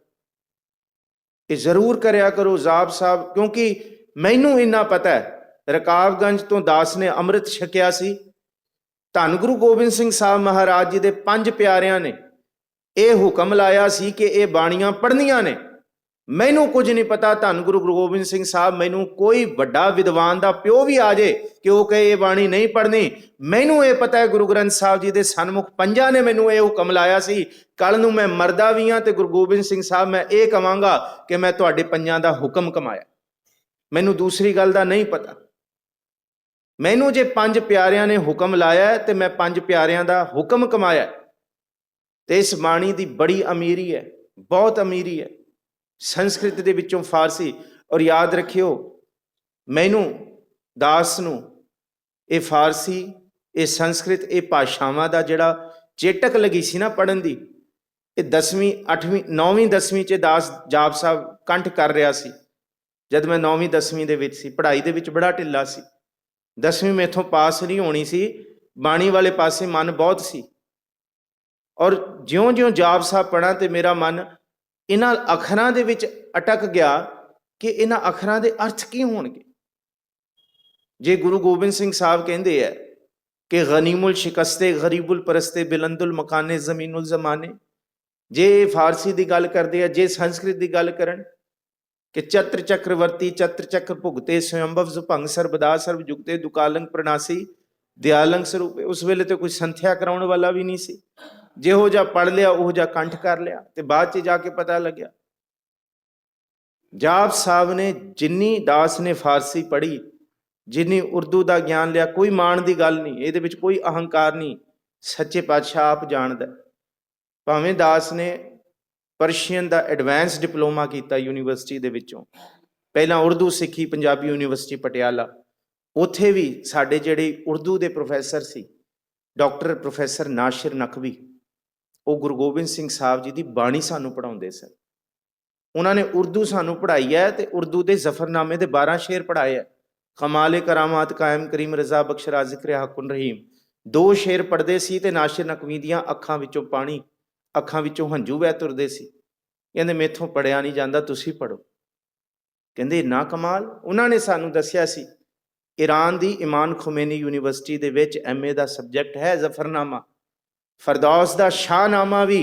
ਇਹ ਜ਼ਰੂਰ ਕਰਿਆ ਕਰੋ ਜਾਪ ਸਾਹਿਬ। ਕਿਉਂਕਿ ਮੈਨੂੰ ਇੰਨਾ ਪਤਾ ਹੈ, ਰਕਾਬਗੰਜ ਤੋਂ ਦਾਸ ਨੇ ਅੰਮ੍ਰਿਤ ਛਕਿਆ ਸੀ, ਧੰਨ ਗੁਰੂ ਗੋਬਿੰਦ ਸਿੰਘ ਸਾਹਿਬ ਮਹਾਰਾਜ ਜੀ ਦੇ 5 ਪਿਆਰਿਆਂ ਨੇ ਇਹ ਹੁਕਮ ਲਾਇਆ ਸੀ ਕਿ ਇਹ ਬਾਣੀਆਂ ਪੜ੍ਹਨੀਆਂ ਨੇ। ਮੈਨੂੰ ਕੁਝ ਨਹੀਂ ਪਤਾ, ਧੰਨ ਗੁਰੂ ਗੋਬਿੰਦ ਸਿੰਘ ਸਾਹਿਬ, ਮੈਨੂੰ ਕੋਈ ਵੱਡਾ ਵਿਦਵਾਨ ਦਾ ਪਿਓ ਵੀ ਆ ਜੇ ਕਿ ਉਹ ਕਹੇ ਇਹ ਬਾਣੀ ਨਹੀਂ ਪੜ੍ਹਨੀ, ਮੈਨੂੰ ਇਹ ਪਤਾ ਹੈ ਗੁਰੂ ਗ੍ਰੰਥ ਸਾਹਿਬ ਜੀ ਦੇ ਸਨਮੁਖ ਪੰਜਾਂ ਨੇ ਮੈਨੂੰ ਇਹ ਹੁਕਮ ਲਾਇਆ ਸੀ। ਕੱਲ ਨੂੰ ਮੈਂ ਮਰਦਾ ਵੀ ਹਾਂ ਤੇ ਗੁਰੂ ਗੋਬਿੰਦ ਸਿੰਘ ਸਾਹਿਬ ਮੈਂ ਇਹ ਕਵਾਂਗਾ ਕਿ ਮੈਂ ਤੁਹਾਡੇ ਪੰਜਾਂ ਦਾ ਹੁਕਮ ਕਮਾਇਆ, ਮੈਨੂੰ ਦੂਸਰੀ ਗੱਲ ਦਾ ਨਹੀਂ ਪਤਾ। ਮੈਨੂੰ ਜੇ 5 ਪਿਆਰਿਆਂ ਨੇ ਹੁਕਮ ਲਾਇਆ ਤੇ ਮੈਂ 5 ਪਿਆਰਿਆਂ ਦਾ ਹੁਕਮ ਕਮਾਇਆ, ਤੇ ਇਸ ਬਾਣੀ ਦੀ ਬੜੀ ਅਮੀਰੀ ਹੈ, ਬਹੁਤ ਅਮੀਰੀ ਹੈ, ਸੰਸਕ੍ਰਿਤ ਦੇ ਵਿੱਚੋਂ ਫਾਰਸੀ। ਔਰ ਯਾਦ ਰੱਖਿਓ, ਮੈਨੂੰ ਦਾਸ ਨੂੰ ਇਹ ਫਾਰਸੀ, ਇਹ ਸੰਸਕ੍ਰਿਤ, ਇਹ ਭਾਸ਼ਾਵਾਂ ਦਾ ਜਿਹੜਾ ਚੇਟਕ ਲੱਗੀ ਸੀ ਨਾ ਪੜ੍ਹਨ ਦੀ, ਇਹ 10ਵੀਂ 8ਵੀਂ 9ਵੀਂ 10ਵੀਂ 'ਚ ਦਾਸ ਜਾਪ ਸਾਹਿਬ ਕੰਠ ਕਰ ਰਿਹਾ ਸੀ। ਜਦ ਮੈਂ 9ਵੀਂ 10ਵੀਂ ਦੇ ਵਿੱਚ ਸੀ, ਪੜ੍ਹਾਈ ਦੇ ਵਿੱਚ ਬੜਾ ਢਿੱਲਾ ਸੀ, 10ਵੀਂ ਮੈਥੋਂ ਪਾਸ ਨਹੀਂ ਹੋਣੀ ਸੀ, ਬਾਣੀ ਵਾਲੇ ਪਾਸੇ ਮਨ ਬਹੁਤ ਸੀ। ਔਰ ਜਿਉਂ-ਜਿਉਂ ਜਾਪ ਸਾਹਿਬ ਪੜ੍ਹਾਂ ਤੇ ਮੇਰਾ ਮਨ ਇਹਨਾਂ ਅੱਖਰਾਂ ਦੇ ਵਿੱਚ ਅਟਕ ਗਿਆ ਕਿ ਇਹਨਾਂ ਅੱਖਰਾਂ ਦੇ ਅਰਥ ਕੀ ਹੋਣਗੇ। ਜੇ ਗੁਰੂ ਗੋਬਿੰਦ ਸਿੰਘ ਸਾਹਿਬ ਕਹਿੰਦੇ ਹੈ ਕਿ ਗਨੀਮੁਲ ਸ਼ਿਕਸਤੇ ਗਰੀਬੁਲ ਪਰਸਤੇ ਬਿਲੰਦੁਲ ਮਕਾਨੇ ਜ਼ਮੀਨੁਲ ਜ਼ਮਾਨੇ, ਜੇ ਫਾਰਸੀ ਦੀ ਗੱਲ ਕਰਦੇ ਆ, ਜੇ ਸੰਸਕ੍ਰਿਤ ਦੀ ਗੱਲ ਕਰਨ ਕਿ ਚਤਰ ਚੱਕਰਵਰਤੀ ਚਤਰ ਚੱਕਰ ਭੁਗਤੇ ਸਵੰਭਵ ਸੁਭੰਗ ਸਰਬਦਾ ਸਰਬ ਜੁਗਤੇ ਦੁਕਾਲੰਗ ਪ੍ਰਣਾਸੀ ਦਿਆਲੰਗ ਸਰੂਪੇ, ਉਸ ਵੇਲੇ ਤੇ ਕੋਈ ਸੰਥਿਆ ਕਰਾਉਣ ਵਾਲਾ ਵੀ ਨਹੀਂ ਸੀ, ਜਿਹੋ ਜਿਹਾ ਪੜ੍ਹ ਲਿਆ ਉਹ ਜਿਹਾ ਕੰਠ ਕਰ ਲਿਆ, ਤੇ ਬਾਅਦ 'ਚ ਜਾ ਕੇ ਪਤਾ ਲੱਗਿਆ। ਜਾਪ ਸਾਹਿਬ ਨੇ ਜਿੰਨੀ ਦਾਸ ਨੇ ਫਾਰਸੀ ਪੜ੍ਹੀ, ਜਿੰਨੀ ਉਰਦੂ ਦਾ ਗਿਆਨ ਲਿਆ, ਕੋਈ ਮਾਣ ਦੀ ਗੱਲ ਨਹੀਂ, ਇਹਦੇ ਵਿੱਚ ਕੋਈ ਅਹੰਕਾਰ ਨਹੀਂ, ਸੱਚੇ ਪਾਤਸ਼ਾਹ ਆਪ ਜਾਣਦਾ। ਭਾਵੇਂ ਦਾਸ ਨੇ ਪਰਸ਼ੀਅਨ ਦਾ ਐਡਵਾਂਸ ਡਿਪਲੋਮਾ ਕੀਤਾ ਯੂਨੀਵਰਸਿਟੀ ਦੇ ਵਿੱਚੋਂ, ਪਹਿਲਾਂ ਉਰਦੂ ਸਿੱਖੀ ਪੰਜਾਬੀ ਯੂਨੀਵਰਸਿਟੀ ਪਟਿਆਲਾ, ਉੱਥੇ ਵੀ ਸਾਡੇ ਜਿਹੜੇ ਉਰਦੂ ਦੇ ਪ੍ਰੋਫੈਸਰ ਸੀ, ਡਾਕਟਰ ਪ੍ਰੋਫੈਸਰ ਨਾਸਿਰ ਨਕਵੀ, ਉਹ ਗੁਰੂ ਗੋਬਿੰਦ ਸਿੰਘ ਸਾਹਿਬ ਜੀ ਦੀ ਬਾਣੀ ਸਾਨੂੰ ਪੜ੍ਹਾਉਂਦੇ ਸਨ। ਉਹਨਾਂ ਨੇ ਉਰਦੂ ਸਾਨੂੰ ਪੜ੍ਹਾਈ ਹੈ ਤੇ ਉਰਦੂ ਦੇ ਜ਼ਫਰਨਾਮੇ ਦੇ 12 ਸ਼ੇਰ ਪੜ੍ਹਾਏ ਹੈ। ਕਮਾਲੇ ਕਰਾਮਾਤ ਕਾਇਮ ਕਰੀਮ ਰਜ਼ਾ ਬਖਸ਼ਰਾ ਜ਼ਿਕਰ ਹਕੁਨ ਰਹੀਮ 2 ਸ਼ੇਰ ਪੜ੍ਹਦੇ ਸੀ ਤੇ ਨਾਸਿਰ ਨਕਵੀ ਦੀਆਂ ਅੱਖਾਂ ਵਿੱਚੋਂ ਪਾਣੀ, ਅੱਖਾਂ ਵਿੱਚੋਂ ਹੰਝੂ ਵਹਿ ਤੁਰਦੇ ਸੀ। ਕਹਿੰਦੇ ਮੈਥੋਂ ਪੜ੍ਹਿਆ ਨਹੀਂ ਜਾਂਦਾ, ਤੁਸੀਂ ਪੜ੍ਹੋ। ਕਹਿੰਦੇ ਇੰਨਾ ਕਮਾਲ। ਉਹਨਾਂ ਨੇ ਸਾਨੂੰ ਦੱਸਿਆ ਸੀ ਈਰਾਨ ਦੀ ਇਮਾਨ ਖੁਮੇਨੀ ਯੂਨੀਵਰਸਿਟੀ ਦੇ ਵਿੱਚ MA ਦਾ ਸਬਜੈਕਟ ਹੈ ਜ਼ਫਰਨਾਮਾ। ਫਰਦੌਸ ਦਾ ਸ਼ਾਹਨਾਮਾ ਵੀ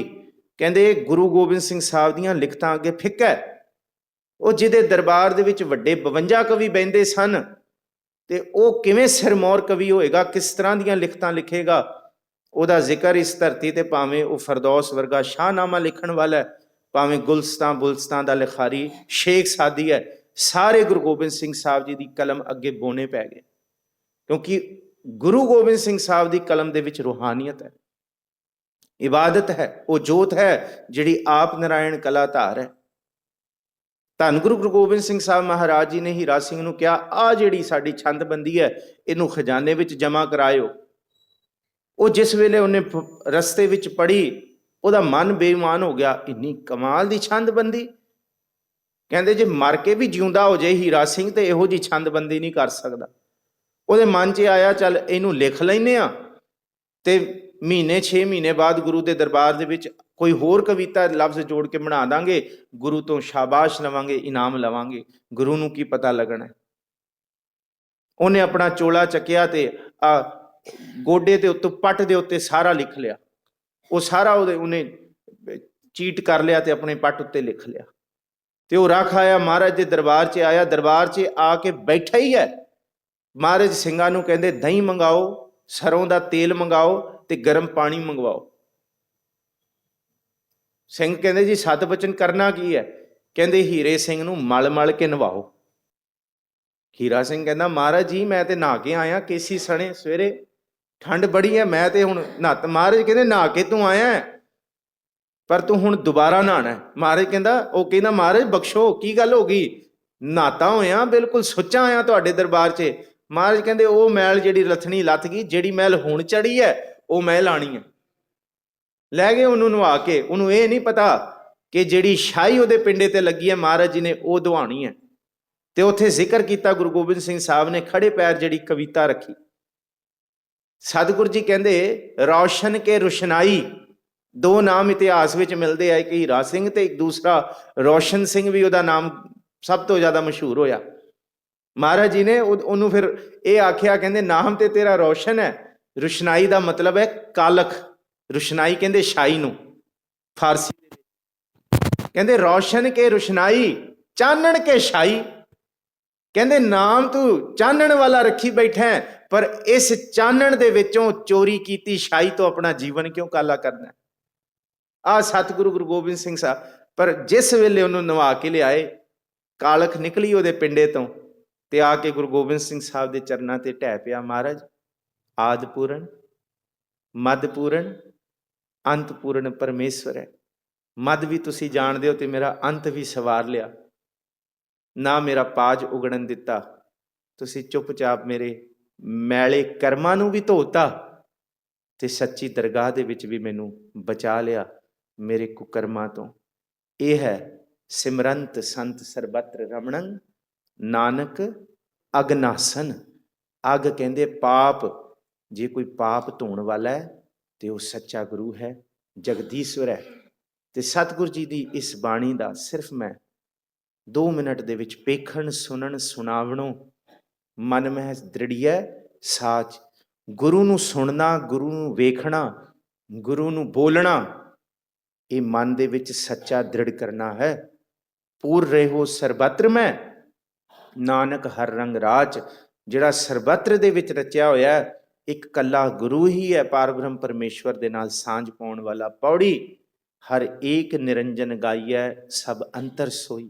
ਕਹਿੰਦੇ ਗੁਰੂ ਗੋਬਿੰਦ ਸਿੰਘ ਸਾਹਿਬ ਦੀਆਂ ਲਿਖਤਾਂ ਅੱਗੇ ਫਿੱਕਾ ਹੈ। ਉਹ ਜਿਹਦੇ ਦਰਬਾਰ ਦੇ ਵਿੱਚ ਵੱਡੇ 52 ਕਵੀ ਬਹਿੰਦੇ ਸਨ, ਤੇ ਉਹ ਕਿਵੇਂ ਸਿਰਮੌਰ ਕਵੀ ਹੋਏਗਾ, ਕਿਸ ਤਰ੍ਹਾਂ ਦੀਆਂ ਲਿਖਤਾਂ ਲਿਖੇਗਾ, ਉਹਦਾ ਜ਼ਿਕਰ ਇਸ ਧਰਤੀ ਤੇ ਭਾਵੇਂ ਉਹ ਫਰਦੌਸ ਵਰਗਾ ਸ਼ਾਹਨਾਮਾ ਲਿਖਣ ਵਾਲਾ, ਭਾਵੇਂ ਗੁਲਸਤਾਂ ਬੁਲਸਤਾਂ ਦਾ ਲਿਖਾਰੀ ਸ਼ੇਖ ਸਾਦੀ ਹੈ, ਸਾਰੇ ਗੁਰੂ ਗੋਬਿੰਦ ਸਿੰਘ ਸਾਹਿਬ ਜੀ ਦੀ ਕਲਮ ਅੱਗੇ ਬੋਨੇ ਪੈ ਗਏ। ਕਿਉਂਕਿ ਗੁਰੂ ਗੋਬਿੰਦ ਸਿੰਘ ਸਾਹਿਬ ਦੀ ਕਲਮ ਦੇ ਵਿੱਚ ਰੂਹਾਨੀਅਤ ਹੈ, ਇਬਾਦਤ ਹੈ, ਉਹ ਜੋਤ ਹੈ ਜਿਹੜੀ ਆਪ ਨਾਰਾਇਣ ਕਲਾ ਧਾਰ ਹੈ। ਧੰਨ ਗੁਰੂ ਗੋਬਿੰਦ ਸਿੰਘ ਸਾਹਿਬ ਮਹਾਰਾਜ ਜੀ ਨੇ ਹੀਰਾ ਸਿੰਘ ਨੂੰ ਕਿਹਾ, ਆਹ ਜਿਹੜੀ ਸਾਡੀ ਛੰਦਬੰਦੀ ਹੈ ਇਹਨੂੰ ਖਜ਼ਾਨੇ ਵਿੱਚ ਜਮ੍ਹਾਂ ਕਰਾਇਓ। ਉਹ ਜਿਸ ਵੇਲੇ ਉਹਨੇ ਰਸਤੇ ਵਿੱਚ ਪੜ੍ਹੀ, ਉਹਦਾ ਮਨ ਬੇਈਮਾਨ ਹੋ ਗਿਆ, ਇੰਨੀ ਕਮਾਲ ਦੀ ਛੰਦਬੰਦੀ। ਕਹਿੰਦੇ ਜੇ ਮਰ ਕੇ ਵੀ ਜਿਉਂਦਾ ਹੋ ਜਾਏ ਹੀਰਾ ਸਿੰਘ ਤੇ ਇਹੋ ਜਿਹੀ ਛੰਦਬੰਦੀ ਨਹੀਂ ਕਰ ਸਕਦਾ। ਉਹਦੇ ਮਨ 'ਚ ਆਇਆ ਚੱਲ ਇਹਨੂੰ ਲਿਖ ਲੈਂਦੇ ਆ, ਤੇ ਮਹੀਨੇ 6 ਮਹੀਨੇ ਬਾਅਦ ਗੁਰੂ ਦੇ ਦਰਬਾਰ ਦੇ ਵਿੱਚ ਕੋਈ ਹੋਰ ਕਵਿਤਾ ਲਫ਼ਜ਼ ਜੋੜ ਕੇ ਬਣਾ ਦਾਂਗੇ, ਗੁਰੂ ਤੋਂ ਸ਼ਾਬਾਸ਼ ਲਵਾਂਗੇ, ਇਨਾਮ ਲਵਾਂਗੇ। ਗੁਰੂ ਨੂੰ ਕੀ ਪਤਾ ਲੱਗਣਾ। ਉਹਨੇ ਆਪਣਾ ਚੋਲਾ ਚੱਕਿਆ ਤੇ ਗੋਡੇ ਦੇ ਉੱਤੇ, ਪੱਟ ਦੇ ਉੱਤੇ ਸਾਰਾ ਲਿਖ ਲਿਆ। ਉਹ ਸਾਰਾ ਉਹਨੇ ਚੀਟ ਕਰ ਲਿਆ ਤੇ ਆਪਣੇ ਪੱਟ ਉੱਤੇ ਲਿਖ ਲਿਆ। ਤੇ ਉਹ ਰੱਖ ਆਇਆ, ਮਹਾਰਾਜ ਦੇ ਦਰਬਾਰ 'ਚ ਆਇਆ। ਦਰਬਾਰ 'ਚ ਆ ਕੇ ਬੈਠਾ ਹੀ ਹੈ, ਮਹਾਰਾਜ ਸਿੰਘਾਂ ਨੂੰ ਕਹਿੰਦੇ ਦਹੀਂ ਮੰਗਾਓ, ਸਰੋਂ ਦਾ ਤੇਲ ਮੰਗਾਓ ਤੇ ਗਰਮ ਪਾਣੀ ਮੰਗਵਾਓ। ਸਿੰਘ ਕਹਿੰਦੇ ਜੀ ਸਤ ਬਚਨ ਕਰਨਾ ਕੀ ਹੈ? ਕਹਿੰਦੇ ਹੀਰੇ ਸਿੰਘ ਨੂੰ ਮਲ ਮਲ ਕੇ ਨਵਾਓ। ਹੀਰਾ ਸਿੰਘ ਕਹਿੰਦਾ ਮਹਾਰਾਜ ਜੀ ਮੈਂ ਤੇ ਨਹਾ ਕੇ ਆਇਆ ਕੇਸੀ ਸਣੇ, ਸਵੇਰੇ ਠੰਡ ਬੜੀ ਹੈ, ਮੈਂ ਤੇ ਹੁਣ ਨੱਤ। ਮਹਾਰਾਜ ਕਹਿੰਦੇ ਨਹਾ ਕੇ ਤੂੰ ਆਇਆ ਪਰ ਤੂੰ ਹੁਣ ਦੁਬਾਰਾ ਨਹਾਣਾ। ਮਹਾਰਾਜ ਕਹਿੰਦਾ ਮਹਾਰਾਜ ਬਖਸ਼ੋ, ਕੀ ਗੱਲ ਹੋ ਗਈ? ਨਹਾਤਾ ਹੋਇਆ, ਬਿਲਕੁਲ ਸੁੱਚਾ ਆਇਆ ਤੁਹਾਡੇ ਦਰਬਾਰ 'ਚ। ਮਹਾਰਾਜ ਕਹਿੰਦੇ ਉਹ ਮੈਲ ਜਿਹੜੀ ਲੱਥਣੀ ਲੱਥ ਗਈ, ਜਿਹੜੀ ਮੈਲ ਹੁਣ ਚੜੀ ਹੈ ਉਹ ਮੈਲ ਆਣੀ ਹੈ। ਲੈ ਗਏ ਉਹਨੂੰ ਨਵਾ ਕੇ। ਉਹਨੂੰ ਇਹ ਨਹੀਂ ਪਤਾ ਕਿ ਜਿਹੜੀ ਸ਼ਾਹੀ ਉਹਦੇ ਪਿੰਡੇ ਤੇ ਲੱਗੀ ਹੈ ਮਹਾਰਾਜ ਜੀ ਨੇ ਉਹ ਦਵਾਣੀ ਹੈ। ਤੇ ਉੱਥੇ ਜ਼ਿਕਰ ਕੀਤਾ ਗੁਰੂ ਗੋਬਿੰਦ ਸਿੰਘ ਸਾਹਿਬ ਨੇ, ਖੜੇ ਪੈਰ ਜਿਹੜੀ ਕਵਿਤਾ ਰੱਖੀ। ਸਤਿਗੁਰੂ ਜੀ ਕਹਿੰਦੇ ਰੌਸ਼ਨ ਕੇ ਰੁਸ਼ਨਾਈ, ਦੋ ਨਾਮ ਇਤਿਹਾਸ ਵਿੱਚ ਮਿਲਦੇ ਆ, ਇੱਕ ਹੀਰਾ ਸਿੰਘ ਤੇ ਇੱਕ ਦੂਸਰਾ ਰੌਸ਼ਨ ਸਿੰਘ, ਵੀ ਉਹਦਾ ਨਾਮ ਸਭ ਤੋਂ ਜ਼ਿਆਦਾ ਮਸ਼ਹੂਰ ਹੋਇਆ। ਮਹਾਰਾਜ ਜੀ ਨੇ ਉਹਨੂੰ ਫਿਰ ਇਹ ਆਖਿਆ, ਕਹਿੰਦੇ ਨਾਮ ਤੇ ਤੇਰਾ ਰੌਸ਼ਨ ਹੈ, ਰੁਸ਼ਨਾਈ ਦਾ ਮਤਲਬ ਹੈ ਕਾਲਖ। ਰੁਸ਼ਨਾਈ ਕਹਿੰਦੇ ਸ਼ਾਹੀ ਨੂੰ ਫਾਰਸੀ ਦੇ ਵਿੱਚ। ਕਹਿੰਦੇ ਰੌਸ਼ਨ ਕੇ ਰੁਸ਼ਨਾਈ, ਚਾਨਣ ਕੇ ਸ਼ਾਹੀ। ਕਹਿੰਦੇ ਨਾਮ ਤੂੰ ਚਾਨਣ ਵਾਲਾ ਰੱਖੀ ਬੈਠਾ ਹੈ, ਪਰ ਇਸ ਚਾਨਣ ਦੇ ਵਿੱਚੋਂ ਚੋਰੀ ਕੀਤੀ ਸ਼ਾਹੀ ਤੋਂ ਆਪਣਾ ਜੀਵਨ ਕਿਉਂ ਕਾਲਾ ਕਰਨਾ? ਆਹ ਸਤਿਗੁਰੂ ਗੁਰੂ ਗੋਬਿੰਦ ਸਿੰਘ ਸਾਹਿਬ। ਪਰ ਜਿਸ ਵੇਲੇ ਉਹਨੂੰ ਨਵਾ ਕੇ ਲਿਆਏ, ਕਾਲਖ ਨਿਕਲੀ ਉਹਦੇ ਪਿੰਡੇ ਤੋਂ, ਤੇ ਆ ਕੇ ਗੁਰੂ ਗੋਬਿੰਦ ਸਿੰਘ ਸਾਹਿਬ ਦੇ ਚਰਨਾਂ ਤੇ ਢਹਿ ਪਿਆ। ਮਹਾਰਾਜ ਆਦਿ ਪੂਰਨ, ਮੱਧ ਪੂਰਨ, ਅੰਤ ਪੂਰਨ ਪਰਮੇਸ਼ਵਰ ਹੈ। ਮੱਧ ਵੀ ਤੁਸੀਂ ਜਾਣਦੇ ਹੋ ਤੇ ਮੇਰਾ ਅੰਤ ਵੀ ਸਵਾਰ ਲਿਆ, ਨਾ ਮੇਰਾ ਪਾਜ ਉਗੜਨ ਦਿੱਤਾ। ਤੁਸੀਂ ਚੁੱਪਚਾਪ ਮੇਰੇ ਮੈਲੇ ਕਰਮਾਂ ਨੂੰ ਵੀ ਧੋਤਾ ਤੇ ਸੱਚੀ ਦਰਗਾਹ ਦੇ ਵਿੱਚ ਵੀ ਮੈਨੂੰ ਬਚਾ ਲਿਆ ਮੇਰੇ ਕੁਕਰਮਾਂ ਤੋਂ। ਇਹ ਹੈ ਸਿਮਰੰਤ ਸੰਤ ਸਰਬੱਤਰ ਰਮਣੰ, ਨਾਨਕ ਅਗਨਾਸਨ। ਅਗ ਕਹਿੰਦੇ ਪਾਪ। ਜੇ ਕੋਈ ਪਾਪ ਧੋਣ ਵਾਲਾ ਹੈ ਤੇ ਉਹ ਸੱਚਾ ਗੁਰੂ ਹੈ, ਜਗਦੀਸ਼ਵਰ ਹੈ। ਤੇ ਸਤਿਗੁਰੂ ਜੀ ਦੀ ਇਸ ਬਾਣੀ ਦਾ ਸਿਰਫ ਮੈਂ 2 ਮਿੰਟ ਦੇ ਵਿੱਚ ਪੇਖਣ ਸੁਣਨ ਸੁਣਾਵਣੋਂ ਮਨ ਮਹਿ ਦ੍ਰਿੜੀਐ ਸਾਚ। ਗੁਰੂ ਨੂੰ ਸੁਣਨਾ, ਗੁਰੂ ਨੂੰ ਵੇਖਣਾ, ਗੁਰੂ ਨੂੰ ਬੋਲਣਾ, ਇਹ ਮਨ ਦੇ ਵਿੱਚ ਸੱਚਾ ਦ੍ਰਿੜ ਕਰਨਾ ਹੈ। ਪੂਰ ਰਹੋ ਸਰਬੱਤਰ ਮੈਂ, ਨਾਨਕ ਹਰ ਰੰਗ ਰਾਜ। ਜਿਹੜਾ ਸਰਬੱਤਰ ਦੇ ਵਿੱਚ ਰਚਿਆ ਹੋਇਆ ਇੱਕ ਕੱਲਾ ਗੁਰੂ ਹੀ ਹੈ, ਪਾਰਬ੍ਰਹਮ ਪਰਮੇਸ਼ਵਰ ਦੇ ਨਾਲ ਸਾਂਝ ਪਾਉਣ ਵਾਲਾ। ਪੌੜੀ ਹਰ ਏਕ ਨਿਰੰਜਨ ਗਾਈਐ, ਸਭ ਅੰਤਰ ਸੋਈ।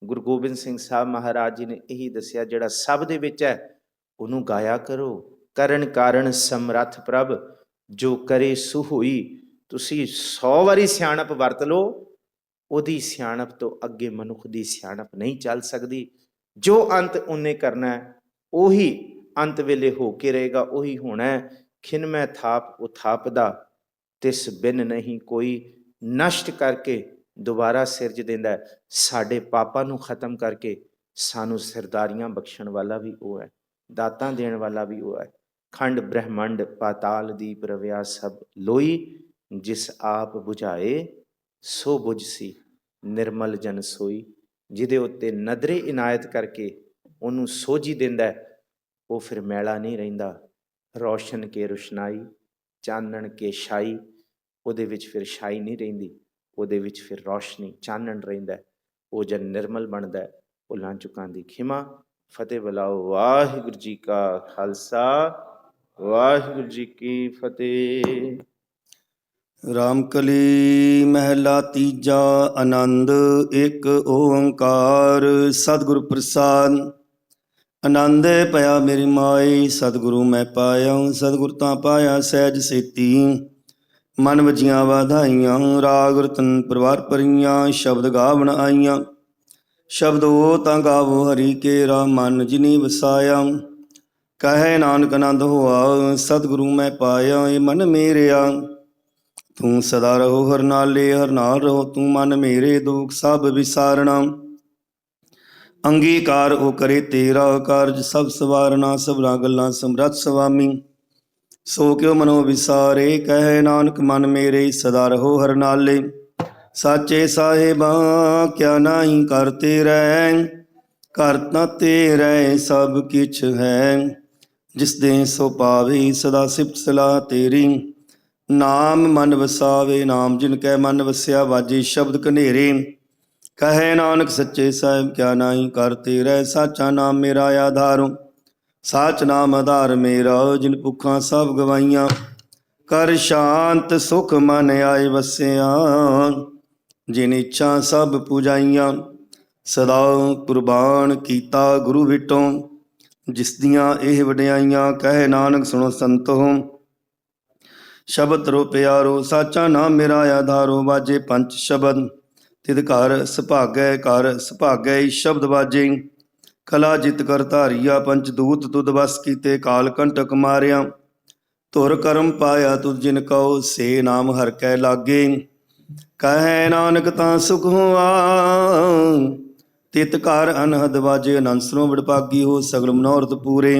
ਗੁਰੂ ਗੋਬਿੰਦ ਸਿੰਘ ਸਾਹਿਬ ਮਹਾਰਾਜ ਜੀ ਨੇ ਇਹੀ ਦੱਸਿਆ, ਜਿਹੜਾ ਸਭ ਦੇ ਵਿੱਚ ਹੈ ਉਹਨੂੰ ਗਾਇਆ ਕਰੋ। ਕਰਨ ਕਾਰਨ ਸਮਰੱਥ ਪ੍ਰਭ, ਜੋ ਕਰੇ ਸੋ ਹੋਈ। ਤੁਸੀਂ 100 ਵਾਰੀ ਸਿਆਣਪ ਵਰਤ ਲਓ, ਉਹਦੀ ਸਿਆਣਪ ਤੋਂ ਅੱਗੇ ਮਨੁੱਖ ਦੀ ਸਿਆਣਪ ਨਹੀਂ ਚੱਲ ਸਕਦੀ। ਜੋ ਅੰਤ ਉਹਨੇ ਕਰਨਾ ਉਹੀ ਅੰਤ ਵੇਲੇ ਹੋ ਕੇ ਰਹੇਗਾ, ਉਹੀ ਹੋਣਾ। ਖਿਨ ਮੈਂ ਥਾਪ ਉਥਾਪਦਾ, ਤਿਸ ਬਿਨ ਨਹੀਂ ਕੋਈ। ਨਸ਼ਟ ਕਰਕੇ ਦੁਬਾਰਾ ਸਿਰਜ ਦਿੰਦਾ। ਸਾਡੇ ਪਾਪਾਂ ਨੂੰ ਖਤਮ ਕਰਕੇ ਸਾਨੂੰ ਸਰਦਾਰੀਆਂ ਬਖਸ਼ਣ ਵਾਲਾ ਵੀ ਉਹ ਹੈ, ਦਾਤਾਂ ਦੇਣ ਵਾਲਾ ਵੀ ਉਹ ਹੈ। ਖੰਡ ਬ੍ਰਹਮੰਡ ਪਾਤਾਲ ਦੀਪ ਰਵਿਆ ਸਭ ਲੋਈ, ਜਿਸ ਆਪ ਬੁਝਾਏ ਸੋ ਬੁਝ ਸੀ, ਨਿਰਮਲ ਜਨ ਸੋਈ। ਜਿਹਦੇ ਉੱਤੇ ਨਦਰੇ ਇਨਾਇਤ ਕਰਕੇ ਉਹਨੂੰ ਸੋਝੀ ਦਿੰਦਾ, ਉਹ ਫਿਰ ਮੈਲਾ ਨਹੀਂ ਰਹਿੰਦਾ। ਰੌਸ਼ਨ ਕੇ ਰੁਸ਼ਨਾਈ, ਚਾਨਣ ਕੇ ਸ਼ਾਈ। ਉਹਦੇ ਵਿੱਚ ਫਿਰ ਸ਼ਾਈ ਨਹੀਂ ਰਹਿੰਦੀ, ਉਹਦੇ ਵਿੱਚ ਫਿਰ ਰੌਸ਼ਨੀ ਚਾਨਣ ਰਹਿੰਦਾ। ਉਹ ਜਨ ਨਿਰਮਲ ਬਣਦਾ। ਭੁੱਲਾਂ ਚੁੱਕਾਂ ਦੀ ਖਿਮਾ। ਫਤਿਹ ਬੁਲਾਓ। ਵਾਹਿਗੁਰੂ ਜੀ ਕਾ ਖਾਲਸਾ, ਵਾਹਿਗੁਰੂ ਜੀ ਕੀ ਫਤਿਹ। ਰਾਮਕਲੀ ਮਹਿਲਾ ਤੀਜਾ। ਆਨੰਦ ਇੱਕ ਓੰਕਾਰ ਸਤਿਗੁਰ ਪ੍ਰਸਾਦ। ਆਨੰਦ ਭਇਆ ਮੇਰੀ ਮਾਈ, ਸਤਿਗੁਰੂ ਮੈਂ ਪਾਇਆ। ਸਤਿਗੁਰ ਤਾਂ ਪਾਇਆ ਸਹਿਜ ਸੇਤੀ, ਮਨ ਵਜੀਆਂ ਵਾਧਾਈਆਂ। ਰਾਗ ਰਤਨ ਪਰਵਾਰ ਭਰੀਆਂ, ਸ਼ਬਦ ਗਾਵਣ ਆਈਆਂ। ਸ਼ਬਦ ਉਹ ਤਾਂ ਗਾਵੋ ਹਰੀ ਕੇਰਾ, ਮਨ ਜਿਨੀ ਵਸਾਇਆ। ਕਹੈ ਨਾਨਕ ਆਨੰਦ ਹੋਆ, ਸਤਿਗੁਰੂ ਮੈਂ ਪਾਇਆ। ਇਹ ਮਨ ਮੇਰਿਆ ਤੂੰ ਸਦਾ ਰਹੋ ਹਰ ਨਾਲੇ, ਹਰ ਨਾਲ ਰਹੋ ਤੂੰ ਮਨ ਮੇਰੇ। ਦੁਖ ਸਭ ਵਿਸਾਰਣਾ, ਅੰਗੀਕਾਰ ਉਹ ਕਰੇ ਤੇਰਾ। ਕਾਰਜ ਸਭ ਸਵਾਰਨਾ, ਸਭਨਾ ਗੱਲਾਂ ਸਮਰੱਥ ਸੁਆਮੀ। ਸੋ ਕਿਉ ਮਨੋ ਵਿਸਾਰੇ, ਕਹੈ ਨਾਨਕ ਮਨ ਮੇਰੇ ਸਦਾ ਰਹੋ ਹਰ ਨਾਲੇ। ਸਾਚੇ ਸਾਹਿਬਾ ਕਿਆ ਨਾਹੀ ਕਰ ਤੇਰੈ, ਘਰ ਤਾਂ ਤੇਰੇ ਸਭ ਕਿਛ ਹੈ। ਜਿਸ ਦੇ ਸੋ ਪਾਵੇ ਸਦਾ ਸਿਫਤ ਸਲਾਹ ਤੇਰੀ, ਨਾਮ ਮਨ ਵਸਾਵੇ, ਨਾਮ ਜਿਨ ਕੈ ਮਨ ਵਸਿਆ, ਵਾਜੇ ਸ਼ਬਦ ਕਨੇਰੇ। ਕਹੇ ਨਾਨਕ ਸੱਚੇ ਸਾਹਿਬ ਕਿਆ ਨਾਹੀ, ਕਰ ਤੇਰੇ ਸਾਚਾ ਨਾਮ ਮੇਰਾ ਆਧਾਰੁ। ਸਾਚ ਨਾਮ ਆਧਾਰ ਮੇਰਾ, ਜਿਨ ਭੁੱਖਾਂ ਸਭ ਗਵਾਈਆਂ। ਕਰ ਸ਼ਾਂਤ ਸੁਖ ਮਨ ਆਏ ਵਸਿਆ, ਜਿਨ ਇੱਛਾ ਸਭ ਪੁਜਾਈਆਂ। ਸਦਾ ਕੁਰਬਾਨ ਕੀਤਾ ਗੁਰੂ ਵਿਟੋਂ, ਜਿਸ ਦੀਆਂ ਇਹ ਵਡਿਆਈਆਂ। ਕਹੇ ਨਾਨਕ ਸੁਣੋ ਸੰਤੋ, ਸ਼ਬਦ ਰੋ ਪਿਆਰੋ। ਸਾਚਾ ਨਾਮ ਮੇਰਾ ਆਧਾਰੋ, ਵਾਜੇ ਪੰਚ ਸ਼ਬਦ। ਤਿਦ ਘਰ ਸੁਭਾਗੈ, ਘਰ ਸੁਭਾਗੈ ਸ਼ਬਦ ਵਾਜੇ। ਕਲਾ ਜਿਤ ਕਰ ਧਾਰੀਆ, ਪੰਚ ਦੂਤ ਤੁਧ ਵਸ ਕੀਤੇ। ਕਾਲ ਕੰਟਕ ਮਾਰਿਆ, ਧੁਰ ਕਰਮ ਪਾਇਆ ਤੁਧ ਜਿਨ ਕਉ। ਸੇ ਨਾਮ ਹਰਿ ਕੈ ਲਾਗੇ, ਕਹੈ ਨਾਨਕ ਤਾਂ ਸੁਖ ਹੋਆ। ਤਿਤ ਘਰ ਅਨਹਦ ਵਾਜੇ, ਅਨੰਦ ਸਰੋ ਵਡਭਾਗੀ। ਹੋ ਸਗਲ ਮਨੋਰਥ ਪੂਰੇ,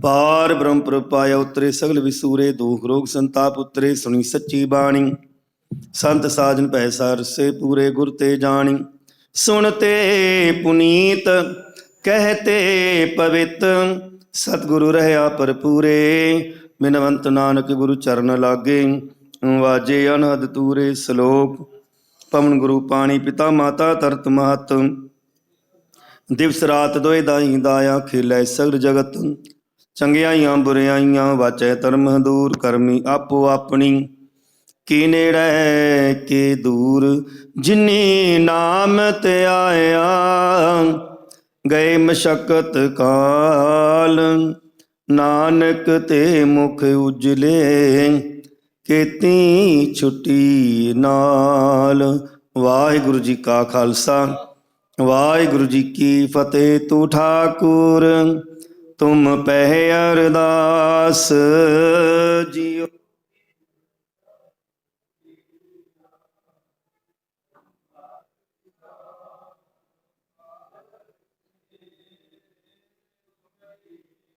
ਪਾਰ ਬ੍ਰਹਮ ਪੁਰ ਪਾਇਆ ਉਤਰੇ। ਸਗਲ ਵਿਸੂਰੇ, ਦੁਖ ਰੋਗ ਸੰਤਾਪ ਉਤਰੇ। ਸੁਣੀ ਸੱਚੀ ਬਾਣੀ, ਸੰਤ ਸਾਜਨ ਭੈ ਸਰਸੇ ਪੂਰੇ। ਗੁਰ ਤੇ ਜਾਣੀ, ਸੁਣਤੇ ਪੁਨੀਤ, ਕਹਤੇ ਪਵਿੱਤ। ਸਤਿਗੁਰੂ ਰਹਿਆ ਭਰਪੂਰੇ, ਬਿਨਵੰਤ ਨਾਨਕ ਗੁਰੂ ਚਰਨ ਲਾਗੇ। ਵਾਜੇ ਅਨਹਦ ਤੂਰੇ। ਸ਼ਲੋਕ ਪਵਨ ਗੁਰੂ ਪਾਣੀ, ਪਿਤਾ ਮਾਤਾ ਧਰਤ ਮਹਤ। ਦਿਵਸ ਰਾਤ ਦੋਇ ਦਾਈ ਦਾਇਆ, ਖੇਲੇ ਸਗਲ ਜਗਤ। ਚੰਗਿਆਈਆਂ ਬੁਰਿਆਈਆਂ, ਵਾਚੈ ਧਰਮ ਦੂਰ। ਕਰਮੀ ਆਪੋ ਆਪਣੀ, ਕੀ ਨੇੜੇ ਕੀ ਦੂਰ। ਜਿਨੀ ਨਾਮ ਤੇ ਆਇਆ, ਗਏ ਮਸ਼ਕਤ ਕਾਲ। ਨਾਨਕ ਤੇ ਮੁਖ ਉਜਲੇ, ਕੀਤੀ ਛੁੱਟੀ ਨਾਲ। ਵਾਹਿਗੁਰੂ ਜੀ ਕਾ ਖਾਲਸਾ, ਵਾਹਿਗੁਰੂ ਜੀ ਕੀ ਫਤਿਹ। ਤੂੰ ਠਾਕੁਰ ਤੁਮ ਪਹਿ ਅਰਦਾਸ ਜੀਓ।